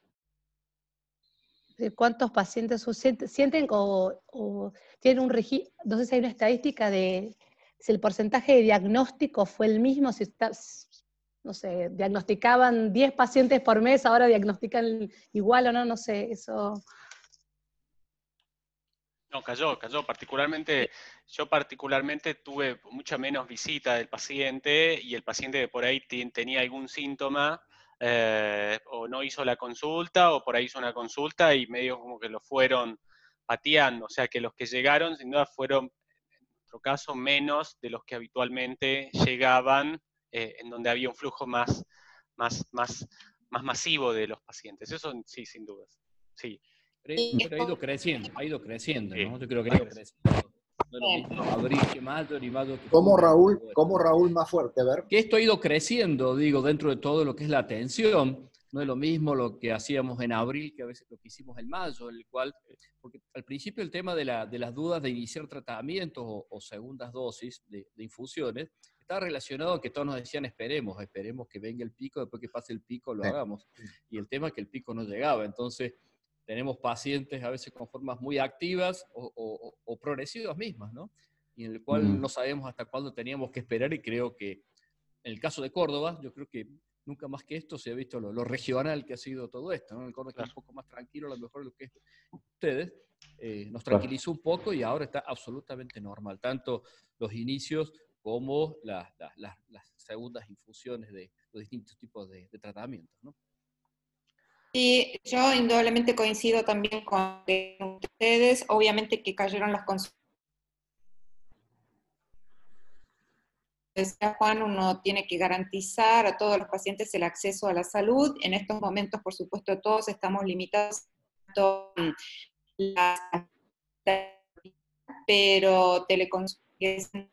¿Cuántos pacientes sienten o tienen un registro? No sé si hay una estadística de si el porcentaje de diagnóstico fue el mismo, si no sé, diagnosticaban 10 pacientes por mes, ahora diagnostican igual o no, no sé, eso. No, cayó. Yo particularmente tuve mucha menos visita del paciente, y el paciente que por ahí tenía algún síntoma, o no hizo la consulta, o por ahí hizo una consulta y medio como que lo fueron pateando. O sea que los que llegaron, sin duda, fueron, en nuestro caso, menos de los que habitualmente llegaban, en donde había un flujo más masivo de los pacientes. Eso sí, sin dudas. Sí. Pero ha ido creciendo, Sí. ¿no? Yo creo que ha ido creciendo. No es lo mismo abril que mayo, ni mayo que ¿Cómo, junio. Raúl, más fuerte? A ver. Que esto ha ido creciendo, digo, dentro de todo lo que es la atención. No es lo mismo lo que hacíamos en abril que a veces lo que hicimos en mayo, en el cual, porque al principio el tema de las dudas de iniciar tratamientos o segundas dosis de infusiones estaba relacionado a que todos nos decían esperemos que venga el pico, después que pase el pico lo hagamos. Y el tema es que el pico no llegaba, entonces tenemos pacientes a veces con formas muy activas o progresivas mismas, ¿no? y en el cual no sabemos hasta cuándo teníamos que esperar, y creo que en el caso de Córdoba, yo creo que nunca más que esto se ha visto lo regional que ha sido todo esto, ¿no? El Córdoba está un poco más tranquilo, a lo mejor lo que es ustedes, nos tranquilizó un poco y ahora está absolutamente normal, tanto los inicios como las segundas infusiones de los distintos tipos de tratamientos, ¿no? Sí, yo indudablemente coincido también con ustedes, obviamente que cayeron las consultas. Decía Juan, uno tiene que garantizar a todos los pacientes el acceso a la salud. En estos momentos, por supuesto, todos estamos limitados a la, pero teleconsulta es una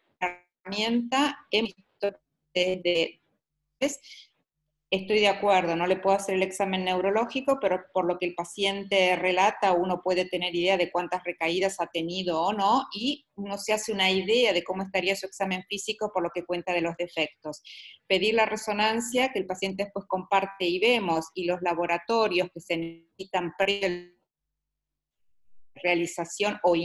herramienta. Hemos visto desde estoy de acuerdo, no le puedo hacer el examen neurológico, pero por lo que el paciente relata, uno puede tener idea de cuántas recaídas ha tenido o no, y uno se hace una idea de cómo estaría su examen físico por lo que cuenta de los defectos. Pedir la resonancia, que el paciente después comparte y vemos, y los laboratorios que se necesitan previo realización o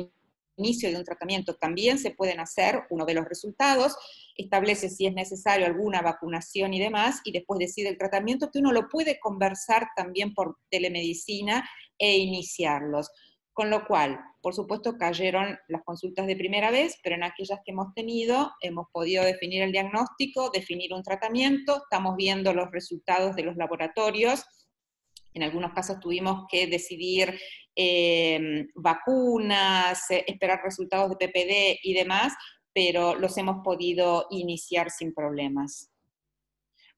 inicio de un tratamiento también se pueden hacer, uno ve los resultados, establece si es necesario alguna vacunación y demás, y después decide el tratamiento, que uno lo puede conversar también por telemedicina e iniciarlos. Con lo cual, por supuesto, cayeron las consultas de primera vez, pero en aquellas que hemos tenido, hemos podido definir el diagnóstico, definir un tratamiento, estamos viendo los resultados de los laboratorios. En algunos casos tuvimos que decidir vacunas, esperar resultados de PPD y demás, pero los hemos podido iniciar sin problemas.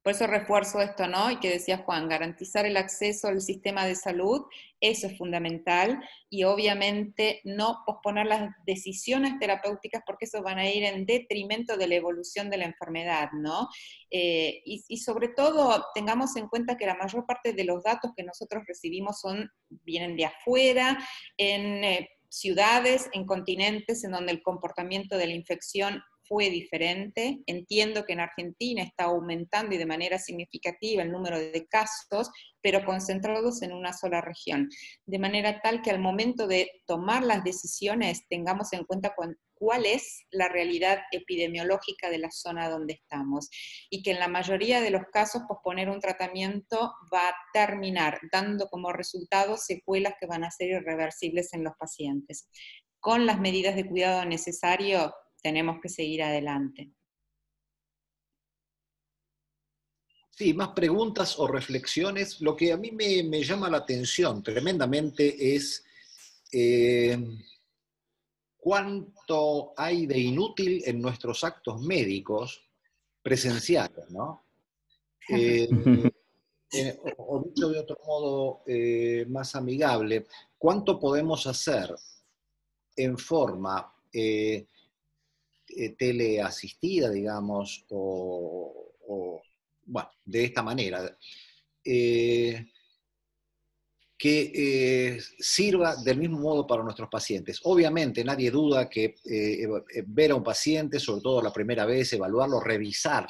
Por eso refuerzo esto, ¿no? Y que decía Juan, garantizar el acceso al sistema de salud, eso es fundamental, y obviamente no posponer las decisiones terapéuticas porque eso van a ir en detrimento de la evolución de la enfermedad, ¿no? Y sobre todo tengamos en cuenta que la mayor parte de los datos que nosotros recibimos vienen de afuera, en ciudades, en continentes en donde el comportamiento de la infección fue diferente. Entiendo que en Argentina está aumentando y de manera significativa el número de casos, pero concentrados en una sola región. De manera tal que al momento de tomar las decisiones tengamos en cuenta cuál es la realidad epidemiológica de la zona donde estamos. Y que en la mayoría de los casos posponer un tratamiento va a terminar dando como resultado secuelas que van a ser irreversibles en los pacientes. Con las medidas de cuidado necesarias, tenemos que seguir adelante. Sí, más preguntas o reflexiones. Lo que a mí me llama la atención tremendamente es cuánto hay de inútil en nuestros actos médicos presenciales, ¿no? O dicho de otro modo más amigable, ¿cuánto podemos hacer en forma teleasistida, digamos, bueno, de esta manera, que sirva del mismo modo para nuestros pacientes? Obviamente nadie duda que ver a un paciente, sobre todo la primera vez, evaluarlo, revisar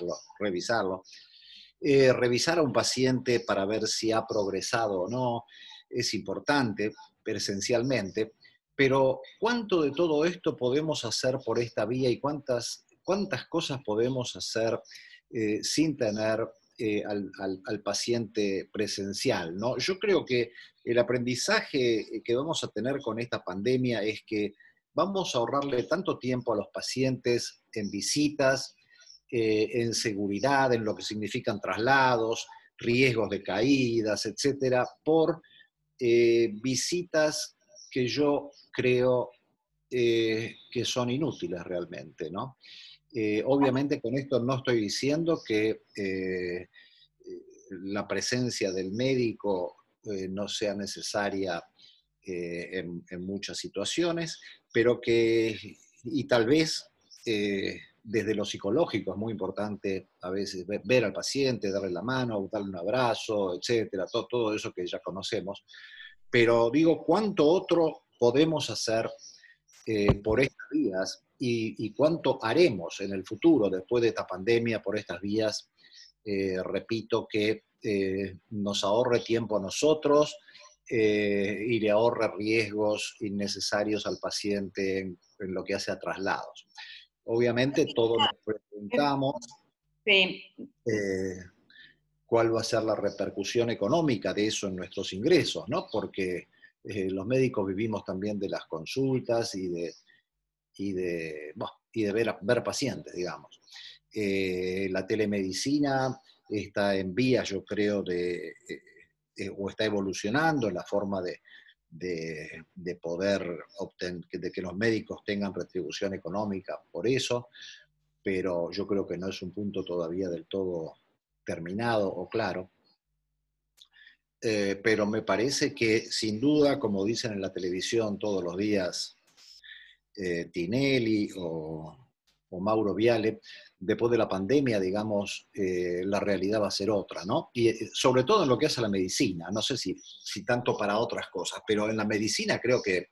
a un paciente para ver si ha progresado o no, es importante presencialmente, pero ¿cuánto de todo esto podemos hacer por esta vía y cuántas cosas podemos hacer sin tener al paciente presencial, ¿no? Yo creo que el aprendizaje que vamos a tener con esta pandemia es que vamos a ahorrarle tanto tiempo a los pacientes en visitas, en seguridad, en lo que significan traslados, riesgos de caídas, etcétera, por visitas que yo creo que son inútiles realmente, ¿no? Obviamente con esto no estoy diciendo que la presencia del médico no sea necesaria en muchas situaciones, pero que, y tal vez desde lo psicológico es muy importante a veces ver al paciente, darle la mano, darle un abrazo, etcétera, todo eso que ya conocemos. Pero digo, ¿cuánto otro podemos hacer por estas vías y cuánto haremos en el futuro después de esta pandemia por estas vías? Repito, que nos ahorre tiempo a nosotros y le ahorre riesgos innecesarios al paciente en lo que hace a traslados. Obviamente todos nos preguntamos Sí. cuál va a ser la repercusión económica de eso en nuestros ingresos, ¿no? Porque los médicos vivimos también de las consultas y de ver pacientes, digamos. La telemedicina está en vías, yo creo, o está evolucionando en la forma de poder obtener, de que los médicos tengan retribución económica por eso, pero yo creo que no es un punto todavía del todo terminado o claro. Pero me parece que sin duda, como dicen en la televisión todos los días, Tinelli o Mauro Viale, después de la pandemia, digamos, la realidad va a ser otra, ¿no? Y sobre todo en lo que hace a la medicina, no sé si tanto para otras cosas, pero en la medicina creo que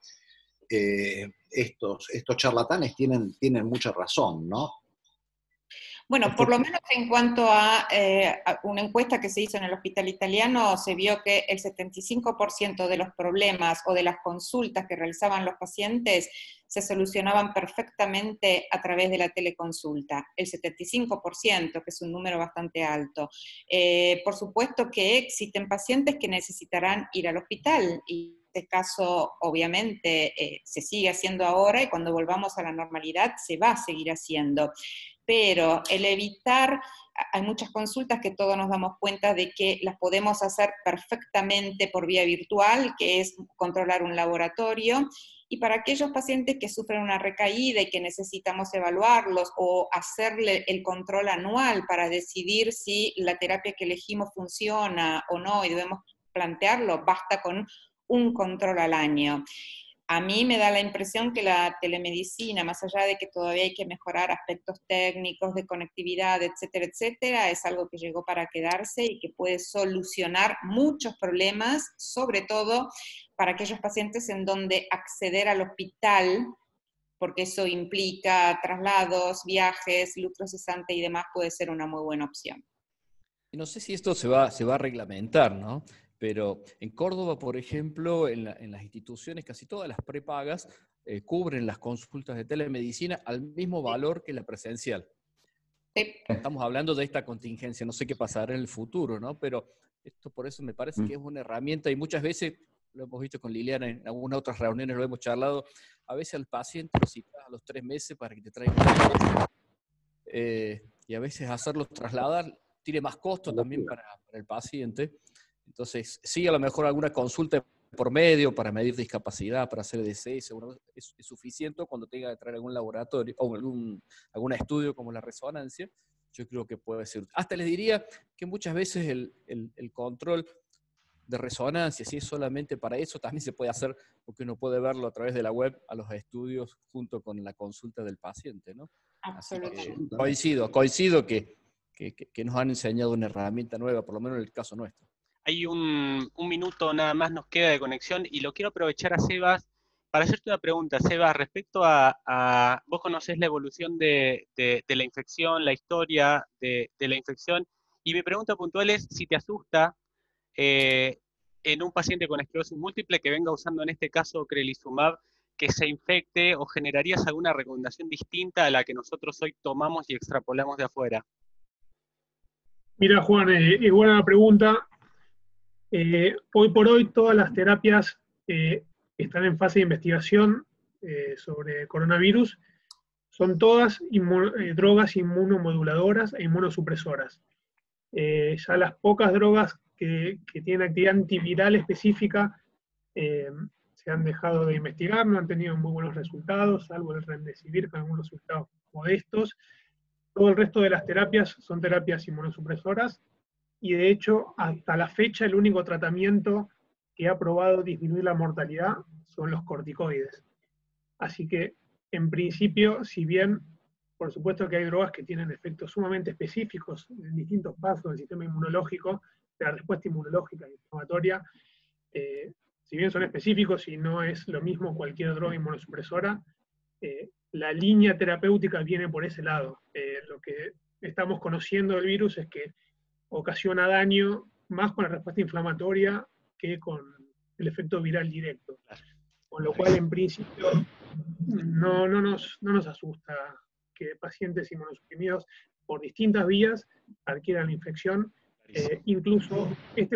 estos charlatanes tienen mucha razón, ¿no? Bueno, por lo menos en cuanto a una encuesta que se hizo en el Hospital Italiano, se vio que el 75% de los problemas o de las consultas que realizaban los pacientes se solucionaban perfectamente a través de la teleconsulta. El 75%, que es un número bastante alto. Por supuesto que existen pacientes que necesitarán ir al hospital, y en este caso, obviamente, se sigue haciendo ahora, y cuando volvamos a la normalidad se va a seguir haciendo. Pero el evitar, hay muchas consultas que todos nos damos cuenta de que las podemos hacer perfectamente por vía virtual, que es controlar un laboratorio, y para aquellos pacientes que sufren una recaída y que necesitamos evaluarlos o hacerle el control anual para decidir si la terapia que elegimos funciona o no y debemos plantearlo, basta con un control al año. A mí me da la impresión que la telemedicina, más allá de que todavía hay que mejorar aspectos técnicos de conectividad, etcétera, etcétera, es algo que llegó para quedarse y que puede solucionar muchos problemas, sobre todo para aquellos pacientes en donde acceder al hospital, porque eso implica traslados, viajes, lucro cesante y demás, puede ser una muy buena opción. Y no sé si esto se va a reglamentar, ¿no? Pero en Córdoba, por ejemplo, en las instituciones, casi todas las prepagas cubren las consultas de telemedicina al mismo valor que la presencial. Sí. Estamos hablando de esta contingencia, no sé qué pasará en el futuro, ¿no? Pero esto por eso me parece que es una herramienta, y muchas veces, lo hemos visto con Liliana en algunas otras reuniones, lo hemos charlado, a veces al paciente lo citas a los 3 meses para que te traiga y a veces hacerlos trasladar tiene más costo también para el paciente. Entonces, sí, a lo mejor alguna consulta por medio para medir discapacidad, para hacer EDC, seguro es suficiente cuando tenga que traer algún laboratorio o algún estudio como la resonancia. Yo creo que puede ser. Hasta les diría que muchas veces el control de resonancia, si es solamente para eso, también se puede hacer, porque uno puede verlo a través de la web a los estudios junto con la consulta del paciente, ¿no? Absolutamente. Coincido que nos han enseñado una herramienta nueva, por lo menos en el caso nuestro. Hay un minuto nada más nos queda de conexión y lo quiero aprovechar a Sebas para hacerte una pregunta. Sebas, respecto a vos conocés la evolución de la infección, la historia de la infección, y mi pregunta puntual es si te asusta en un paciente con esclerosis múltiple que venga usando en este caso Crelisumab, que se infecte, o generarías alguna recomendación distinta a la que nosotros hoy tomamos y extrapolamos de afuera. Mira, Juan, es buena la pregunta. Hoy por hoy todas las terapias están en fase de investigación sobre coronavirus. Son todas drogas inmunomoduladoras e inmunosupresoras. Ya las pocas drogas que tienen actividad antiviral específica se han dejado de investigar, no han tenido muy buenos resultados, salvo el Remdesivir con algunos resultados modestos. Todo el resto de las terapias son terapias inmunosupresoras, y de hecho, hasta la fecha, el único tratamiento que ha probado disminuir la mortalidad son los corticoides. Así que, en principio, si bien, por supuesto que hay drogas que tienen efectos sumamente específicos en distintos pasos del sistema inmunológico, de la respuesta inmunológica y inflamatoria, si bien son específicos y no es lo mismo cualquier droga inmunosupresora, la línea terapéutica viene por ese lado. Lo que estamos conociendo del virus es que ocasiona daño más con la respuesta inflamatoria que con el efecto viral directo. Con lo cual, en principio, no nos asusta que pacientes inmunosuprimidos por distintas vías adquieran la infección. Incluso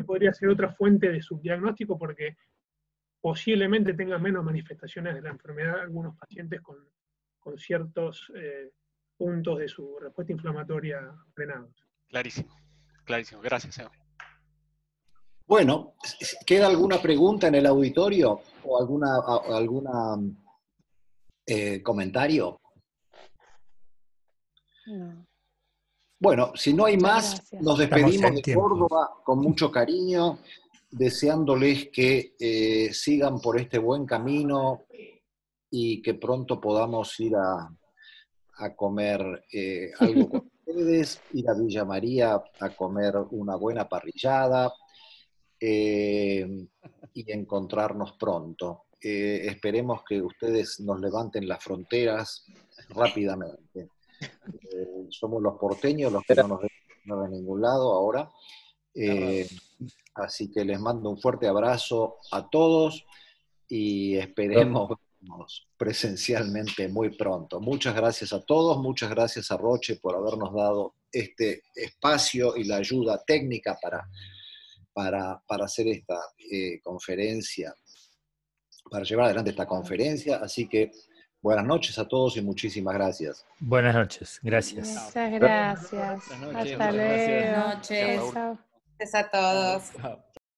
podría ser otra fuente de subdiagnóstico porque posiblemente tengan menos manifestaciones de la enfermedad algunos pacientes con ciertos puntos de su respuesta inflamatoria frenados. Clarísimo, clarísimo. Gracias, Seba. Bueno, ¿queda alguna pregunta en el auditorio o alguna comentario? No. Bueno, si no hay Muchas más, gracias. nos despedimos Estamos en de tiempo. Córdoba con mucho cariño, deseándoles que sigan por este buen camino y que pronto podamos ir a comer algo con ustedes, ir a Villa María a comer una buena parrillada y encontrarnos pronto. Esperemos que ustedes nos levanten las fronteras rápidamente. Somos los porteños los que no nos ven de ningún lado ahora. Así que les mando un fuerte abrazo a todos y esperemos vernos presencialmente muy pronto. Muchas gracias a todos, muchas gracias a Roche por habernos dado este espacio y la ayuda técnica para hacer esta conferencia, para llevar adelante esta conferencia. Así que buenas noches a todos y muchísimas gracias. Buenas noches, gracias. Muchas gracias. Buenas noches, Hasta muchas gracias. luego. Buenas noches. Chao. Gracias a todos. Chao.